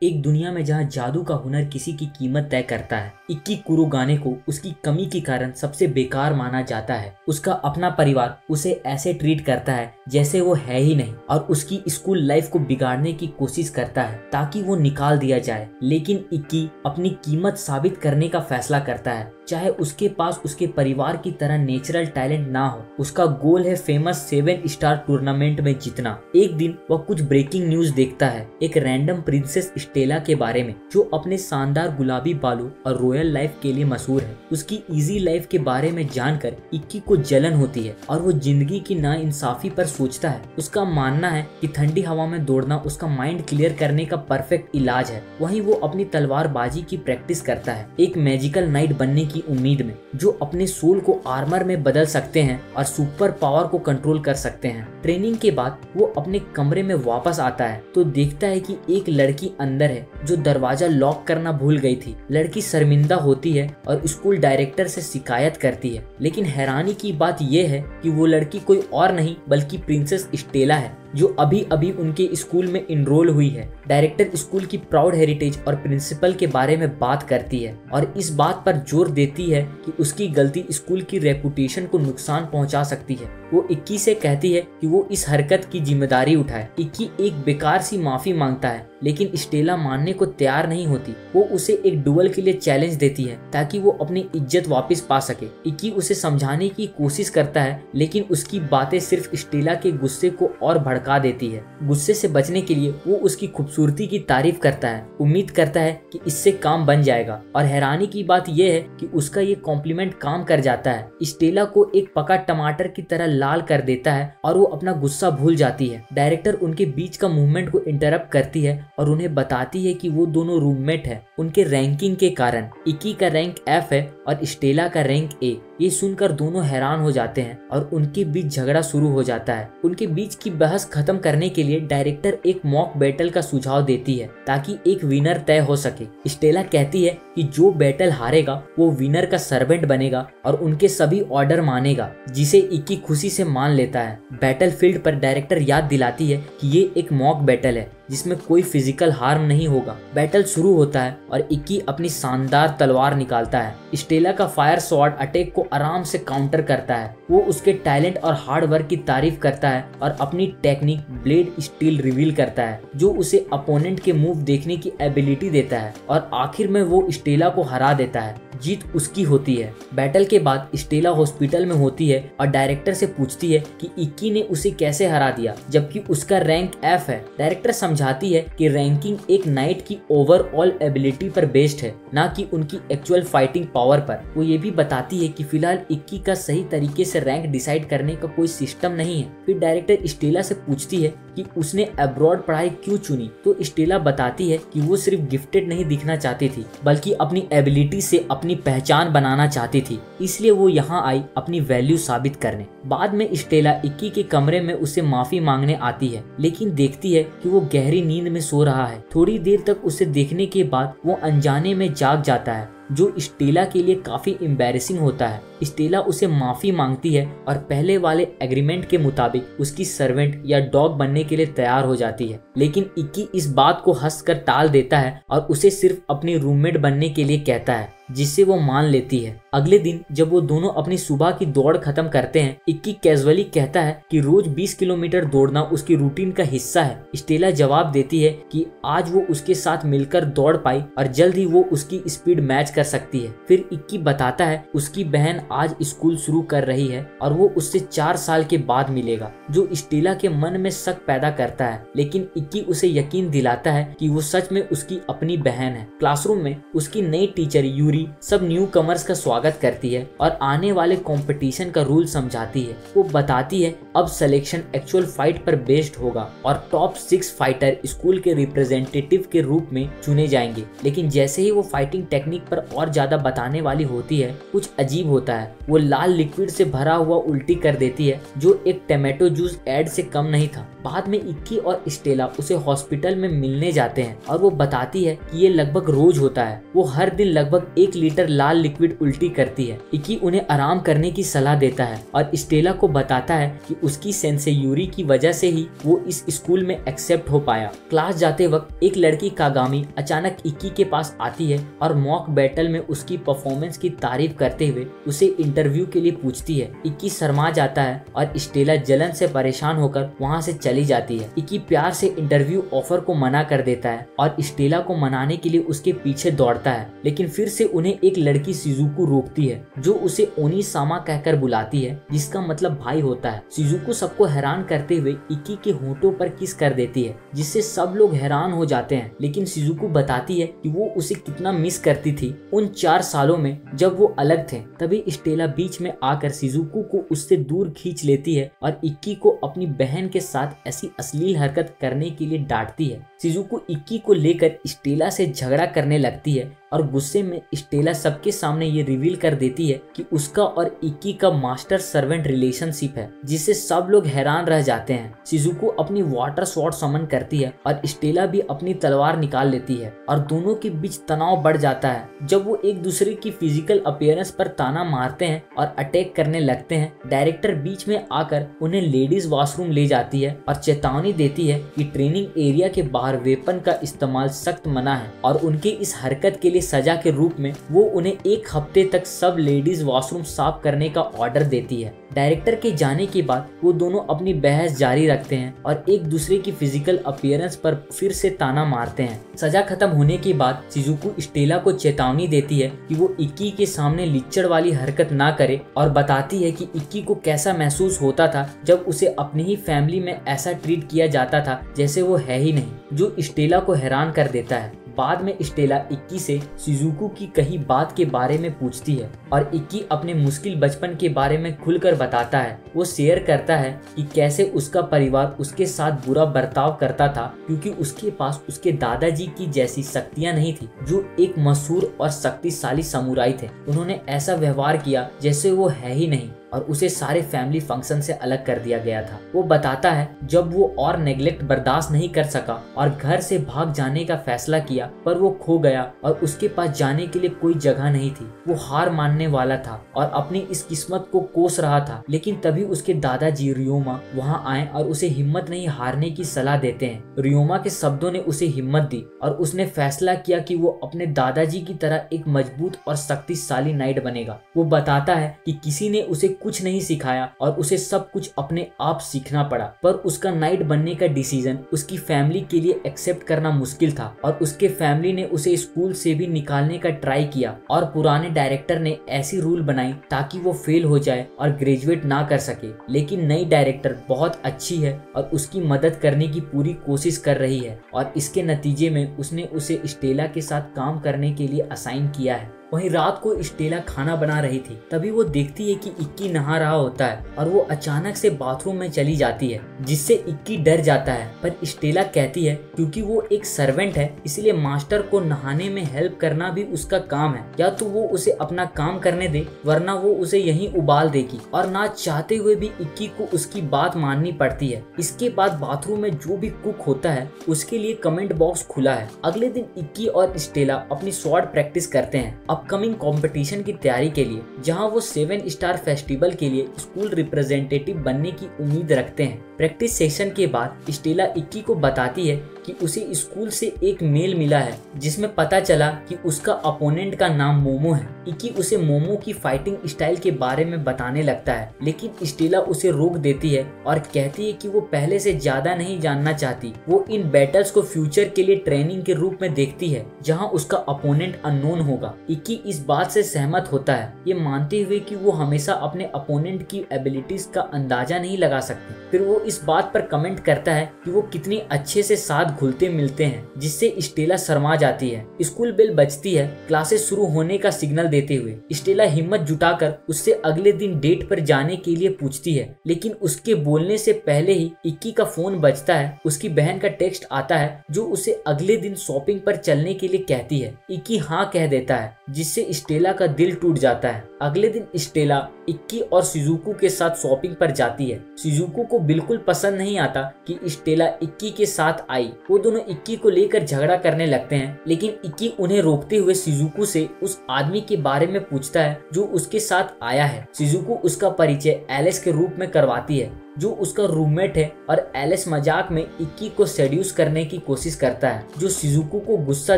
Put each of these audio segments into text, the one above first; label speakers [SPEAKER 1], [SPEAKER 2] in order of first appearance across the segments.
[SPEAKER 1] एक दुनिया में जहाँ जादू का हुनर किसी की कीमत तय करता है, इक्की कुरुगाने को उसकी कमी के कारण सबसे बेकार माना जाता है। उसका अपना परिवार उसे ऐसे ट्रीट करता है जैसे वो है ही नहीं और उसकी स्कूल लाइफ को बिगाड़ने की कोशिश करता है ताकि वो निकाल दिया जाए। लेकिन इक्की अपनी कीमत साबित करने का फैसला करता है, चाहे उसके पास उसके परिवार की तरह नेचुरल टैलेंट ना हो। उसका गोल है फेमस 7 स्टार टूर्नामेंट में जीतना। एक दिन वह कुछ ब्रेकिंग न्यूज देखता है, एक रैंडम प्रिंसेस स्टेला के बारे में जो अपने शानदार गुलाबी बालों और रॉयल लाइफ के लिए मशहूर है। उसकी इजी लाइफ के बारे में जानकर इक्की को जलन होती है और वो जिंदगी की नाइंसाफी पर सोचता है। उसका मानना है कि ठंडी हवा में दौड़ना उसका माइंड क्लियर करने का परफेक्ट इलाज है। वहीं वो अपनी तलवारबाजी की प्रैक्टिस करता है, एक मैजिकल नाइट बनने की उम्मीद में, जो अपने सोल को आर्मर में बदल सकते हैं और सुपर पावर को कंट्रोल कर सकते हैं। ट्रेनिंग के बाद वो अपने कमरे में वापस आता है तो देखता है कि एक लड़की अंदर है जो दरवाजा लॉक करना भूल गई थी। लड़की शर्मिंदा होती है और स्कूल डायरेक्टर से शिकायत करती है, लेकिन हैरानी की बात यह है कि वो लड़की कोई और नहीं बल्कि प्रिंसेस स्टेला है जो अभी अभी उनके स्कूल में इनरोल हुई है। डायरेक्टर स्कूल की प्राउड हेरिटेज और प्रिंसिपल के बारे में बात करती है और इस बात पर जोर देती है कि उसकी गलती स्कूल की रेपुटेशन को नुकसान पहुंचा सकती है। वो इक्की से कहती है कि वो इस हरकत की जिम्मेदारी उठाए। इक्की एक बेकार सी माफी मांगता है, लेकिन स्टेला मानने को तैयार नहीं होती। वो उसे एक डुएल के लिए चैलेंज देती है ताकि वो अपनी इज्जत वापस पा सके। इक्की उसे समझाने की कोशिश करता है, लेकिन उसकी बातें सिर्फ स्टेला के गुस्से को और भड़का देती है। गुस्से से बचने के लिए वो उसकी खूबसूरती की तारीफ करता है, उम्मीद करता है कि इससे काम बन जाएगा। और हैरानी की बात यह है कि उसका ये कॉम्प्लीमेंट काम कर जाता है। स्टेला को एक पका टमाटर की तरह लाल कर देता है और वो अपना गुस्सा भूल जाती है। डायरेक्टर उनके बीच का मूवमेंट को इंटरप्ट करती है और उन्हें बताती है कि वो दोनों रूममेट हैं। उनके रैंकिंग के कारण इक्की का रैंक F है और स्टेला का रैंक A। ये सुनकर दोनों हैरान हो जाते हैं और उनके बीच झगड़ा शुरू हो जाता है। उनके बीच की बहस खत्म करने के लिए डायरेक्टर एक मॉक बैटल का सुझाव देती है ताकि एक विनर तय हो सके। स्टेला कहती है कि जो बैटल हारेगा वो विनर का सर्वेंट बनेगा और उनके सभी ऑर्डर मानेगा, जिसे इक्की खुशी से मान लेता है। बैटल फील्ड पर डायरेक्टर याद दिलाती है कि ये एक मॉक बैटल है जिसमें कोई फिजिकल हार्म नहीं होगा। बैटल शुरू होता है और इक्की अपनी शानदार तलवार निकालता है। स्टेला का फायर स्वॉर्ड अटैक को आराम से काउंटर करता है। वो उसके टैलेंट और हार्ड वर्क की तारीफ करता है और अपनी टेक्निक ब्लेड स्टील रिवील करता है, जो उसे अपोनेंट के मूव देखने की एबिलिटी देता है और आखिर में वो स्टेला को हरा देता है। जीत उसकी होती है। बैटल के बाद स्टेला हॉस्पिटल में होती है और डायरेक्टर से पूछती है कि इक्की ने उसे कैसे हरा दिया जबकि उसका रैंक F है। डायरेक्टर समझाती है कि रैंकिंग एक नाइट की ओवरऑल एबिलिटी पर बेस्ड है, ना कि उनकी एक्चुअल फाइटिंग पावर पर। वो ये भी बताती है कि फिलहाल इक्की का सही तरीके से रैंक डिसाइड करने का कोई सिस्टम नहीं है। फिर डायरेक्टर स्टेला से पूछती है कि उसने अब्रॉड पढ़ाई क्यों चुनी, तो स्टेला बताती है कि वो सिर्फ गिफ्टेड नहीं दिखना चाहती थी बल्कि अपनी एबिलिटी से अपनी पहचान बनाना चाहती थी, इसलिए वो यहाँ आई अपनी वैल्यू साबित करने। बाद में स्टेला इक्की के कमरे में उसे माफी मांगने आती है, लेकिन देखती है कि वो गहरी नींद में सो रहा है। थोड़ी देर तक उसे देखने के बाद वो अनजाने में जाग जाता है, जो स्टेला के लिए काफी एम्बैरेसिंग होता है। स्टेला उसे माफी मांगती है और पहले वाले एग्रीमेंट के मुताबिक उसकी सर्वेंट या डॉग बनने के लिए तैयार हो जाती है, लेकिन इक्की इस बात को हंसकर टाल देता है और उसे सिर्फ अपनी रूममेट बनने के लिए कहता है, जिससे वो मान लेती है। अगले दिन जब वो दोनों अपनी सुबह की दौड़ खत्म करते हैं, इक्की कैजुअली कहता है कि रोज 20 किलोमीटर दौड़ना उसकी रूटीन का हिस्सा है। स्टेला जवाब देती है कि आज वो उसके साथ मिलकर दौड़ पाई और जल्द ही वो उसकी स्पीड मैच कर सकती है। फिर इक्की बताता है उसकी बहन आज स्कूल शुरू कर रही है और वो उससे 4 साल के बाद मिलेगा, जो स्टेला के मन में शक पैदा करता है, लेकिन इक्की उसे यकीन दिलाता है कि वो सच में उसकी अपनी बहन है। क्लासरूम में उसकी नई टीचर यूरी सब न्यू कमर्स का स्वागत करती है और आने वाले कंपटीशन का रूल समझाती है। वो बताती है अब सिलेक्शन एक्चुअल फाइट पर बेस्ड होगा और टॉप 6 फाइटर स्कूल के रिप्रेजेंटेटिव के रूप में चुने जाएंगे। लेकिन जैसे ही वो फाइटिंग टेक्निक पर और ज्यादा बताने वाली होती है, कुछ अजीब होता है। वो लाल लिक्विड से भरा हुआ उल्टी कर देती है, जो एक टमाटो जूस एड से कम नहीं था। बाद में इक्की और स्टेला उसे हॉस्पिटल में मिलने जाते हैं और वो बताती है कि ये लगभग रोज होता है। वो हर दिन लगभग 1 लीटर लाल लिक्विड उल्टी करती है। इक्की उन्हें आराम करने की सलाह देता है और स्टेला को बताता है कि उसकी सेंसेयूरी की वजह से ही वो इस स्कूल में एक्सेप्ट हो पाया। क्लास जाते वक्त एक लड़की कागामी अचानक इक्की के पास आती है और मॉक बैटल में उसकी परफॉर्मेंस की तारीफ करते हुए उसे इंटरव्यू के लिए पूछती है। इक्की शर्मा जाता है और स्टेला जलन से परेशान होकर वहाँ से चली जाती है। इक्की प्यार से इंटरव्यू ऑफर को मना कर देता है और स्टेला को मनाने के लिए उसके पीछे दौड़ता है, लेकिन फिर से उन्हें एक लड़की शिजुको रोकती है जो उसे ओनीसामा कहकर बुलाती है, जिसका मतलब भाई होता है। शिजुको सबको हैरान करते हुए इक्की के होंठों पर किस कर देती है, जिससे सब लोग हैरान हो जाते हैं। लेकिन शिजुको बताती है कि वो उसे कितना मिस करती थी उन 4 सालों में जब वो अलग थे। तभी स्टेला बीच में आकर शिजुको को उससे दूर खींच लेती है और इक्की को अपनी बहन के साथ ऐसी अश्लील हरकत करने के लिए डांटती है। शिजुको इक्की को लेकर स्टेला से झगड़ा करने लगती है और गुस्से में स्टेला सबके सामने ये रिवील कर देती है कि उसका और इक्की का मास्टर सर्वेंट रिलेशनशिप है, जिससे सब लोग हैरान रह जाते हैं। शिजुको अपनी वाटर स्वॉर्ड समन करती है और स्टेला भी अपनी तलवार निकाल लेती है और दोनों के बीच तनाव बढ़ जाता है। जब वो एक दूसरे की फिजिकल अपीयरेंस पर ताना मारते हैं और अटैक करने लगते हैं, डायरेक्टर बीच में आकर उन्हें लेडीज वॉशरूम ले जाती है और चेतावनी देती है कि ट्रेनिंग एरिया के बाहर वेपन का इस्तेमाल सख्त मना है और उनके इस हरकत के लिए सजा के रूप में वो उन्हें 1 हफ्ते तक सब लेडीज वॉशरूम साफ करने का ऑर्डर देती है। डायरेक्टर के जाने के बाद वो दोनों अपनी बहस जारी रखते हैं और एक दूसरे की फिजिकल अपीयरेंस पर फिर से ताना मारते हैं। सजा खत्म होने के बाद शिजुको स्टेला को चेतावनी देती है कि वो इक्की के सामने लिच्चड़ वाली हरकत ना करे और बताती है कि इक्की को कैसा महसूस होता था जब उसे अपनी ही फैमिली में ऐसा ट्रीट किया जाता था जैसे वो है ही नहीं, जो स्टेला को हैरान कर देता है। बाद में स्टेला इक्की से शिजुको की कही बात के बारे में पूछती है और इक्की अपने मुश्किल बचपन के बारे में खुलकर बताता है। वो शेयर करता है कि कैसे उसका परिवार उसके साथ बुरा बर्ताव करता था क्योंकि उसके पास उसके दादाजी की जैसी शक्तियां नहीं थी, जो एक मशहूर और शक्तिशाली समुराई थे। उन्होंने ऐसा व्यवहार किया जैसे वो है ही नहीं और उसे सारे फैमिली फंक्शन से अलग कर दिया गया था। वो बताता है जब वो और नेग्लेक्ट बर्दाश्त नहीं कर सका और घर से भाग जाने का फैसला किया, पर वो खो गया और उसके पास जाने के लिए कोई जगह नहीं थी। वो हार मानने वाला था और अपनी इस किस्मत को कोस रहा था, लेकिन तभी उसके दादाजी रियोमा वहाँ आए और उसे हिम्मत नहीं हारने की सलाह देते हैं। रियोमा के शब्दों ने उसे हिम्मत दी और उसने फैसला किया कि वो अपने दादाजी की तरह एक मजबूत और शक्तिशाली नाइट बनेगा। वो बताता है कि किसी ने उसे कुछ नहीं सिखाया और उसे सब कुछ अपने आप सीखना पड़ा, पर उसका नाइट बनने का डिसीजन उसकी फैमिली के लिए एक्सेप्ट करना मुश्किल था और उसके फैमिली ने उसे स्कूल से भी निकालने का ट्राई किया और पुराने डायरेक्टर ने ऐसी रूल बनाई ताकि वो फेल हो जाए और ग्रेजुएट ना कर सके। लेकिन नई डायरेक्टर बहुत अच्छी है और उसकी मदद करने की पूरी कोशिश कर रही है और इसके नतीजे में उसने उसे स्टेला के साथ काम करने के लिए असाइन किया है। वहीं रात को स्टेला खाना बना रही थी, तभी वो देखती है कि इक्की नहा रहा होता है और वो अचानक से बाथरूम में चली जाती है, जिससे इक्की डर जाता है। पर स्टेला कहती है क्योंकि वो एक सर्वेंट है इसलिए मास्टर को नहाने में हेल्प करना भी उसका काम है, या तो वो उसे अपना काम करने दे वरना वो उसे यहीं उबाल देगी। और ना चाहते हुए भी इक्की को उसकी बात माननी पड़ती है। इसके बाद बाथरूम में जो भी कुक होता है उसके लिए कमेंट बॉक्स खुला है। अगले दिन इक्की और स्टेला अपनी स्वॉर्ड प्रैक्टिस करते हैं अपकमिंग कंपटीशन की तैयारी के लिए, जहां वो 7 स्टार फेस्टिवल के लिए स्कूल रिप्रेजेंटेटिव बनने की उम्मीद रखते हैं। प्रैक्टिस सेशन के बाद स्टेला इक्की को बताती है कि उसे स्कूल से एक मेल मिला है जिसमें पता चला कि उसका अपोनेंट का नाम मोमो है। इक्की उसे मोमो की फाइटिंग स्टाइल के बारे में बताने लगता है, लेकिन स्टेला उसे रोक देती है और कहती है कि वो पहले से ज्यादा नहीं जानना चाहती। वो इन बैटल्स को फ्यूचर के लिए ट्रेनिंग के रूप में देखती है जहां उसका अपोनेंट अननोन होगा। इक्की इस बात से सहमत होता है, ये मानते हुए कि वो हमेशा अपने अपोनेंट की एबिलिटीज का अंदाजा नहीं लगा सकती। फिर वो इस बात पर कमेंट करता है कि वो कितनी अच्छे से साथ हाथ खुलते मिलते हैं, जिससे स्टेला शर्मा जाती है। स्कूल बेल बजती है, क्लासेस शुरू होने का सिग्नल देते हुए। स्टेला हिम्मत जुटाकर उससे अगले दिन डेट पर जाने के लिए पूछती है, लेकिन उसके बोलने से पहले ही इक्की का फोन बजता है। उसकी बहन का टेक्स्ट आता है जो उसे अगले दिन शॉपिंग पर चलने के लिए कहती है। इक्की हाँ कह देता है, जिससे स्टेला का दिल टूट जाता है। अगले दिन स्टेला इक्की और शिजुको के साथ शॉपिंग पर जाती है। शिजुको को बिल्कुल पसंद नहीं आता कि स्टेला इक्की के साथ आई। वो दोनों इक्की को लेकर झगड़ा करने लगते हैं, लेकिन इक्की उन्हें रोकते हुए शिजुको से उस आदमी के बारे में पूछता है जो उसके साथ आया है। शिजुको उसका परिचय एलिस के रूप में करवाती है, जो उसका रूममेट है, और एलिस मजाक में इक्की को सेड्यूस करने की कोशिश करता है, जो शिजुको को गुस्सा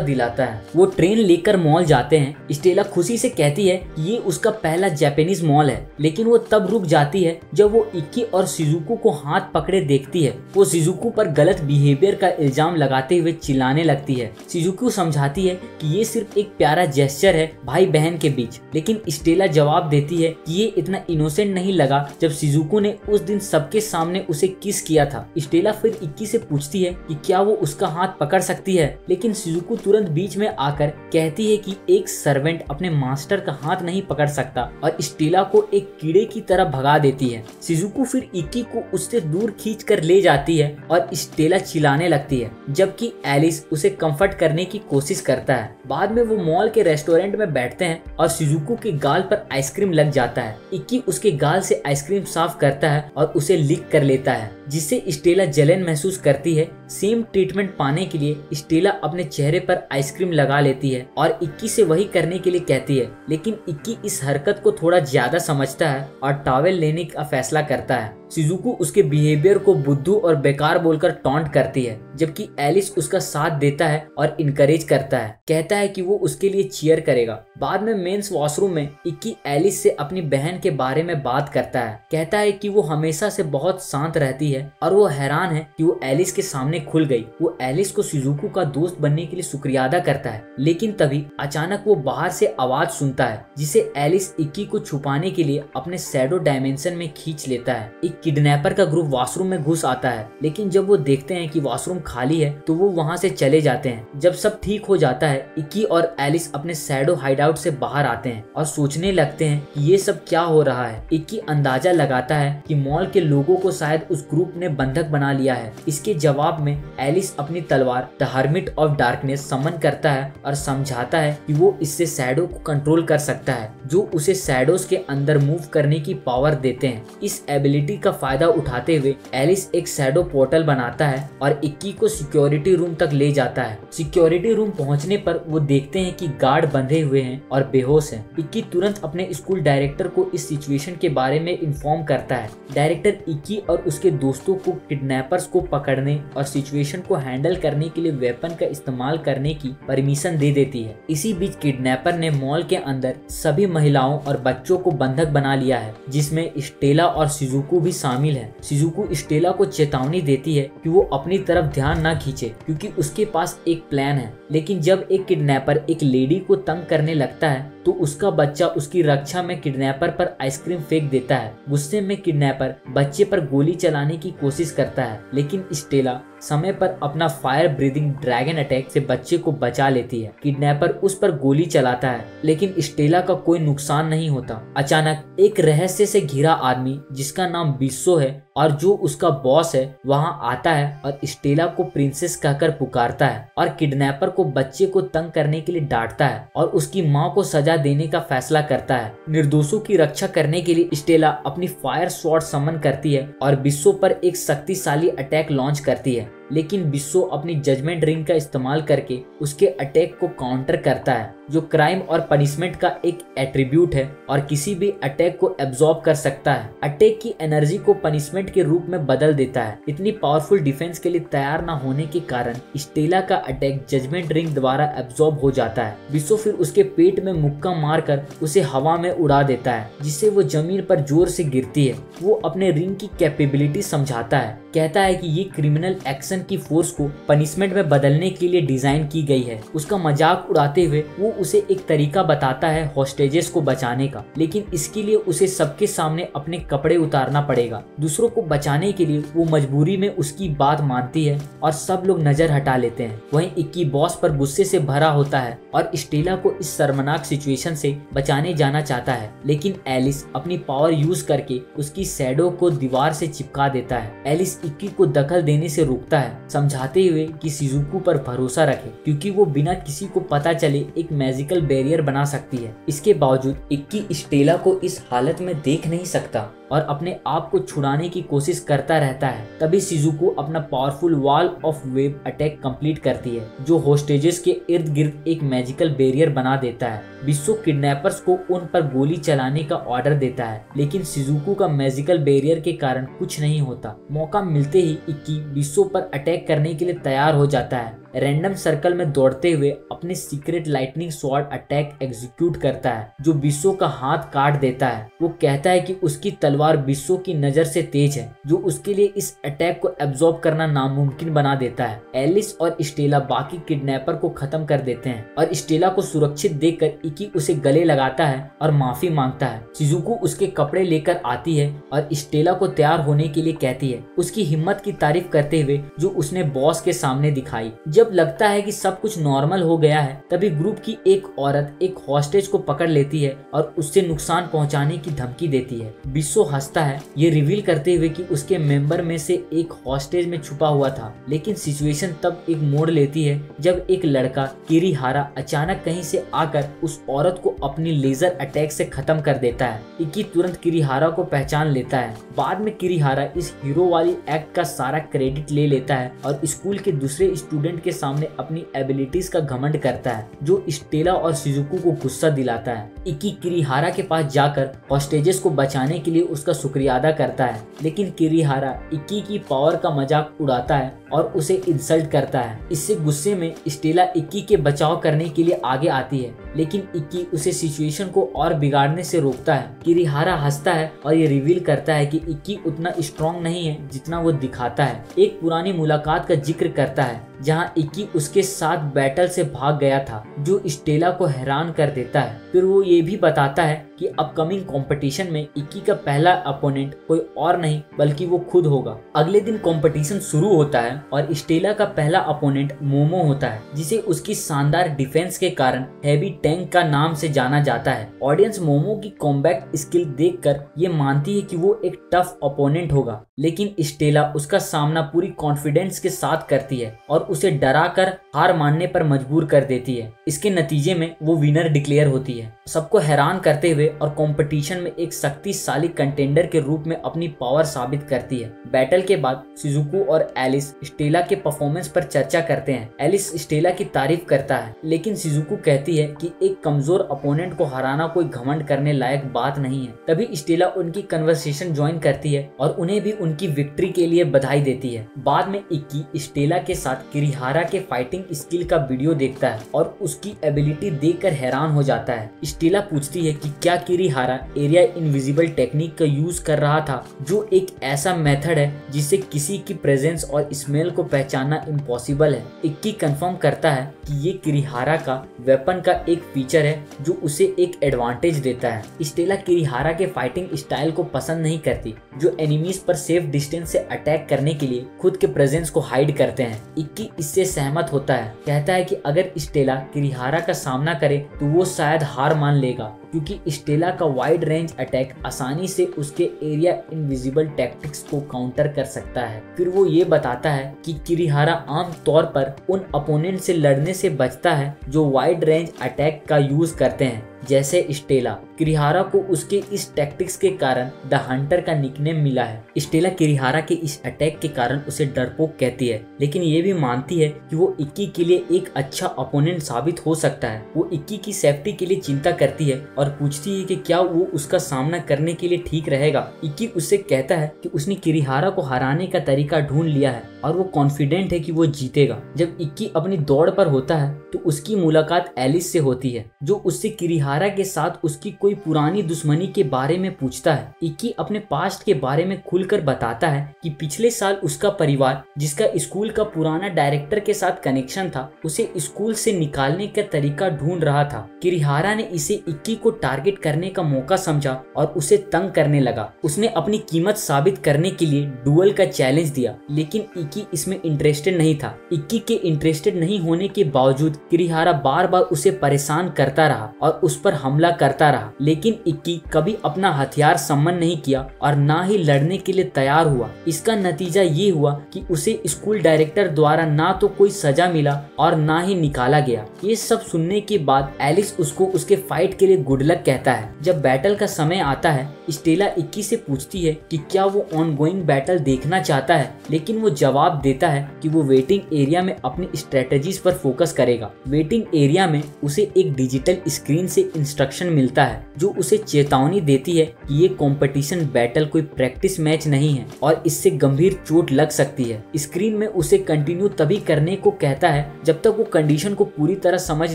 [SPEAKER 1] दिलाता है। वो ट्रेन लेकर मॉल जाते हैं। स्टेला खुशी से कहती है कि ये उसका पहला जापानीज मॉल है, लेकिन वो तब रुक जाती है जब वो इक्की और शिजुको को हाथ पकड़े देखती है। वो शिजुको पर गलत बिहेवियर का इल्जाम लगाते हुए चिल्लाने लगती है। शिजुको समझाती है कि ये सिर्फ एक प्यारा जेस्चर है भाई बहन के बीच, लेकिन स्टेला जवाब देती है कि ये इतना इनोसेंट नहीं लगा जब शिजुको ने उस दिन सबके सामने उसे किस किया था। स्टेला फिर इक्की से पूछती है कि क्या वो उसका हाथ पकड़ सकती है, लेकिन शिजुको तुरंत बीच में आकर कहती है कि एक सर्वेंट अपने मास्टर का हाथ नहीं पकड़ सकता, और स्टेला को एक कीड़े की तरह भगा देती है। शिजुको फिर इक्की को उससे दूर खींच कर ले जाती है और स्टेला चिल्लाने लगती है, जबकि एलिस उसे कंफर्ट करने की कोशिश करता है। बाद में वो मॉल के रेस्टोरेंट में बैठते हैं और शिजुको के गाल पर आइसक्रीम लग जाता है। इक्की उसके गाल से आइसक्रीम साफ करता है और उसे लिक कर लेता है, जिससे स्टेला जलन महसूस करती है। सेम ट्रीटमेंट पाने के लिए स्टेला अपने चेहरे पर आइसक्रीम लगा लेती है और इक्की से वही करने के लिए कहती है, लेकिन इक्की इस हरकत को थोड़ा ज्यादा समझता है और टॉवेल लेने का फैसला करता है। शिजुको उसके बिहेवियर को बुद्धू और बेकार बोलकर टॉन्ट करती है, जबकि एलिस उसका साथ देता है और इनकरेज करता है, कहता है कि वो उसके लिए चीयर करेगा। बाद में मेंस वॉशरूम में इक्की एलिस से अपनी बहन के बारे में बात करता है, कहता है कि वो हमेशा से बहुत शांत रहती है और वो हैरान है कि वो एलिस के सामने खुल गई। वो एलिस को शिजुको का दोस्त बनने के लिए शुक्रिया अदा करता है, लेकिन तभी अचानक वो बाहर से आवाज सुनता है, जिसे एलिस इक्की को छुपाने के लिए अपने शैडो डायमेंशन में खींच लेता है। किडनैपर का ग्रुप वॉशरूम में घुस आता है, लेकिन जब वो देखते हैं कि वॉशरूम खाली है तो वो वहां से चले जाते हैं। जब सब ठीक हो जाता है, इक्की और एलिस अपने शैडो हाइडआउट से बाहर आते हैं और सोचने लगते हैं कि ये सब क्या हो रहा है। इक्की अंदाजा लगाता है कि मॉल के लोगों को शायद उस ग्रुप ने बंधक बना लिया है। इसके जवाब में एलिस अपनी तलवार द हर्मिट ऑफ डार्कनेस समन करता है और समझाता है कि वो इससे शैडो को कंट्रोल कर सकता है, जो उसे शैडोज के अंदर मूव करने की पावर देते हैं। इस एबिलिटी का फायदा उठाते हुए एलिस एक शैडो पोर्टल बनाता है और इक्की को सिक्योरिटी रूम तक ले जाता है। सिक्योरिटी रूम पहुंचने पर वो देखते हैं कि गार्ड बंधे हुए हैं और बेहोश हैं। इक्की तुरंत अपने स्कूल डायरेक्टर को इस सिचुएशन के बारे में इन्फॉर्म करता है। डायरेक्टर इक्की और उसके दोस्तों को किडनैपर्स को पकड़ने और सिचुएशन को हैंडल करने के लिए वेपन का इस्तेमाल करने की परमिशन दे देती है। इसी बीच किडनैपर ने मॉल के अंदर सभी महिलाओं और बच्चों को बंधक बना लिया है, जिसमें स्टेला और शिजुको भी शामिल है। शिजुको स्टेला को चेतावनी देती है कि वो अपनी तरफ ध्यान ना खींचे, क्योंकि उसके पास एक प्लान है। लेकिन जब एक किडनैपर एक लेडी को तंग करने लगता है तो उसका बच्चा उसकी रक्षा में किडनैपर पर आइसक्रीम फेंक देता है। गुस्से में किडनैपर बच्चे पर गोली चलाने की कोशिश करता है, लेकिन स्टेला समय पर अपना फायर ब्रीदिंग ड्रैगन अटैक से बच्चे को बचा लेती है। किडनैपर उस पर गोली चलाता है, लेकिन स्टेला का कोई नुकसान नहीं होता। अचानक एक रहस्य से घिरा आदमी जिसका नाम बिस्सो है और जो उसका बॉस है वहां आता है और स्टेला को प्रिंसेस कहकर पुकारता है और किडनैपर को बच्चे को तंग करने के लिए डांटता है और उसकी माँ को सजा देने का फैसला करता है। निर्दोषों की रक्षा करने के लिए स्टेला अपनी फायर स्वॉर्ड समन करती है और बिस्सो पर एक शक्तिशाली अटैक लॉन्च करती है, लेकिन बिस्सो अपनी जजमेंट रिंग का इस्तेमाल करके उसके अटैक को काउंटर करता है, जो क्राइम और पनिशमेंट का एक एट्रीब्यूट है और किसी भी अटैक को एब्जॉर्ब कर सकता है। अटैक की एनर्जी को पनिशमेंट के रूप में बदल देता है। इतनी पावरफुल डिफेंस के लिए तैयार न होने के कारण स्टेला का अटैक जजमेंट रिंग द्वारा एब्जॉर्ब हो जाता है। बिस्सो फिर उसके पेट में मुक्का मारकर उसे हवा में उड़ा देता है, जिससे वो जमीन पर जोर से गिरती है। वो अपने रिंग की कैपेबिलिटी समझाता है, कहता है कि ये क्रिमिनल एक्शन सिचुएशन की फोर्स को पनिशमेंट में बदलने के लिए डिजाइन की गई है। उसका मजाक उड़ाते हुए वो उसे एक तरीका बताता है हॉस्टेजेस को बचाने का, लेकिन इसके लिए उसे सबके सामने अपने कपड़े उतारना पड़ेगा। दूसरों को बचाने के लिए वो मजबूरी में उसकी बात मानती है और सब लोग नजर हटा लेते हैं। वहीं इक्की बॉस पर गुस्से से भरा होता है और स्टेला को इस शर्मनाक सिचुएशन से बचाने जाना चाहता है, लेकिन एलिस अपनी पावर यूज करके उसकी शैडो को दीवार से चिपका देता है। एलिस इक्की को दखल देने से रोकता है, समझाते हुए कि शिजुको पर भरोसा रखे क्योंकि वो बिना किसी को पता चले एक मैजिकल बैरियर बना सकती है। इसके बावजूद इक्की स्टेला को इस हालत में देख नहीं सकता और अपने आप को छुड़ाने की कोशिश करता रहता है। तभी शिजुको अपना powerful wall of web attack complete करती है, जो होस्टेजेस के इर्द गिर्द एक मैजिकल बैरियर बना देता है। बिस्सो किडनैपर्स को उन पर गोली चलाने का ऑर्डर देता है, लेकिन शिजुको का मैजिकल बैरियर के कारण कुछ नहीं होता। मौका मिलते ही इक्की बिस्सो पर अटैक करने के लिए तैयार हो जाता है। रैंडम सर्कल में दौड़ते हुए अपने secret lightning sword attack execute करता है, जो बिस्सो का हाथ काट देता है। वो कहता है कि उसकी तलवार बिस्सो की नजर से तेज है, जो उसके लिए इस अटैक को एब्जॉर्ब करना नामुमकिन बना देता है। एलिस और स्टेला बाकी किडनैपर को खत्म कर देते हैं और स्टेला को सुरक्षित देखकर इक्की उसे गले लगाता है और माफी मांगता है। शिजुको उसके कपड़े लेकर आती है और स्टेला को तैयार होने के लिए कहती है, उसकी हिम्मत की तारीफ करते हुए जो उसने बॉस के सामने दिखाई। जब लगता है कि सब कुछ नॉर्मल हो गया है, तभी ग्रुप की एक औरत एक हॉस्टेज को पकड़ लेती है और उससे नुकसान पहुंचाने की धमकी देती है। बिस्सो हंसता है, ये रिवील करते हुए कि उसके मेंबर में से एक हॉस्टेज में छुपा हुआ था। लेकिन सिचुएशन तब एक मोड़ लेती है जब एक लड़का किरीहारा अचानक कहीं से आकर उस औरत को अपनी लेजर अटैक से खत्म कर देता है। इक्की तुरंत किरीहारा को पहचान लेता है। बाद में किरीहारा इस हीरो वाली एक्ट का सारा क्रेडिट ले लेता है और स्कूल के दूसरे स्टूडेंट के सामने अपनी एबिलिटीज का घमंड करता है, जो स्टेला और शिजुको को गुस्सा दिलाता है। इक्की किरीहारा के पास जाकर हॉस्टेजेस को बचाने के लिए उसका शुक्रिया अदा करता है, लेकिन किरीहारा इक्की की पावर का मजाक उड़ाता है और उसे इंसल्ट करता है। इससे गुस्से में स्टेला इक्की के बचाव करने के लिए आगे आती है, लेकिन इक्की उसे सिचुएशन को और बिगाड़ने से रोकता है। किरीहारा हंसता है और ये रिवील करता है कि इक्की उतना स्ट्रॉन्ग नहीं है जितना वो दिखाता है। एक पुरानी मुलाकात का जिक्र करता है जहां इक्की उसके साथ बैटल से भाग गया था, जो स्टेला को हैरान कर देता है। फिर वो ये भी बताता है कि अपकमिंग कंपटीशन में इक्की का पहला अपोनेंट कोई और नहीं बल्कि वो खुद होगा। अगले दिन कंपटीशन शुरू होता है और स्टेला का पहला अपोनेंट मोमो होता है, जिसे उसकी शानदार डिफेंस के कारण हैवी टैंक का नाम से जाना जाता है। ऑडियंस मोमो की कॉम्बैट स्किल देखकर ये मानती है कि वो एक टफ अपोनेंट होगा, लेकिन स्टेला उसका सामना पूरी कॉन्फिडेंस के साथ करती है और उसे डरा कर हार मानने पर मजबूर कर देती है। इसके नतीजे में वो विनर डिक्लेयर होती है, सबको हैरान करते हुए और कंपटीशन में एक शक्तिशाली कंटेंडर के रूप में अपनी पावर साबित करती है। बैटल के बाद शिजुको और एलिस स्टेला के परफॉर्मेंस पर चर्चा करते हैं। एलिस स्टेला की तारीफ करता है, लेकिन शिजुको कहती है कि एक कमजोर अपोनेंट को हराना कोई घमंड करने लायक बात नहीं है। तभी स्टेला उनकी कन्वर्सेशन ज्वाइन करती है और उन्हें भी उनकी विक्ट्री के लिए बधाई देती है। बाद में इक्की स्टेला के साथ किरीहारा के फाइटिंग स्किल का वीडियो देखता है और उसकी एबिलिटी देखकर हैरान हो जाता है। स्टेला पूछती है कि क्या किरीहारा एरिया इनविजिबल टेक्निक का यूज कर रहा था, जो एक ऐसा मेथड है जिससे किसी की प्रेजेंस और स्मेल को पहचानना इम्पॉसिबल है। इक्की कंफर्म करता है कि ये किरीहारा का वेपन का एक फीचर है जो उसे एक एडवांटेज देता है। स्टेला किरीहारा के फाइटिंग स्टाइल को पसंद नहीं करती, जो एनिमीज पर सेफ डिस्टेंस से अटैक करने के लिए खुद के प्रेजेंस को हाइड करते हैं। इक्की इससे सहमत होता है, कहता है कि अगर स्टेला किरीहारा का सामना करे तो वो शायद हार मान लेगा, क्योंकि स्टेला का वाइड रेंज अटैक आसानी से उसके एरिया इनविजिबल टैक्टिक्स को काउंटर कर सकता है। फिर वो ये बताता है कि किरीहारा आम तौर पर उन अपोनेंट से लड़ने से बचता है जो वाइड रेंज अटैक का यूज करते हैं, जैसे स्टेला। किरीहारा को उसके इस टैक्टिक्स के कारण द हंटर का निकनेम मिला है। स्टेला किरीहारा के इस अटैक के कारण उसे डरपोक कहती है, लेकिन ये भी मानती है कि वो इक्की के लिए एक अच्छा अपोनेंट साबित हो सकता है। वो इक्की की सेफ्टी के लिए चिंता करती है और पूछती है कि क्या वो उसका सामना करने के लिए ठीक रहेगा। इक्की उससे कहता है कि उसने किरीहारा को हराने का तरीका ढूंढ लिया है और वो कॉन्फिडेंट है कि वो जीतेगा। जब इक्की अपनी दौड़ पर होता है तो तो उसकी मुलाकात एलिस से होती है, जो उससे किरिहारा के साथ उसकी कोई पुरानी दुश्मनी के बारे में पूछता है। इक्की अपने पास्ट के बारे में खुलकर बताता है कि पिछले साल उसका परिवार, जिसका स्कूल का पुराना डायरेक्टर के साथ कनेक्शन था, उसे स्कूल से निकालने का तरीका ढूंढ रहा था। किरिहारा ने इसे इक्की को टारगेट करने का मौका समझा और उसे तंग करने लगा। उसने अपनी कीमत साबित करने के लिए डुअल का चैलेंज दिया, लेकिन इक्की इसमें इंटरेस्टेड नहीं था। इक्की के इंटरेस्टेड नहीं होने के बावजूद किरिहारा बार बार उसे परेशान करता रहा और उस पर हमला करता रहा, लेकिन इक्की कभी अपना हथियार सम्मन नहीं किया और ना ही लड़ने के लिए तैयार हुआ। इसका नतीजा ये हुआ कि उसे स्कूल डायरेक्टर द्वारा ना तो कोई सजा मिला और ना ही निकाला गया। ये सब सुनने के बाद एलिस उसको उसके फाइट के लिए गुड लक कहता है। जब बैटल का समय आता है, स्टेला इक्की से पूछती है कि क्या वो ऑनगोइंग बैटल देखना चाहता है, लेकिन वो जवाब देता है कि वो वेटिंग एरिया में अपनी स्ट्रेटजीज पर फोकस करेगा। वेटिंग एरिया में उसे एक डिजिटल स्क्रीन से इंस्ट्रक्शन मिलता है जो उसे चेतावनी देती है कि ये कंपटीशन बैटल कोई प्रैक्टिस मैच नहीं है और इससे गंभीर चोट लग सकती है। स्क्रीन में उसे कंटिन्यू तभी करने को कहता है जब तक वो कंडीशन को पूरी तरह समझ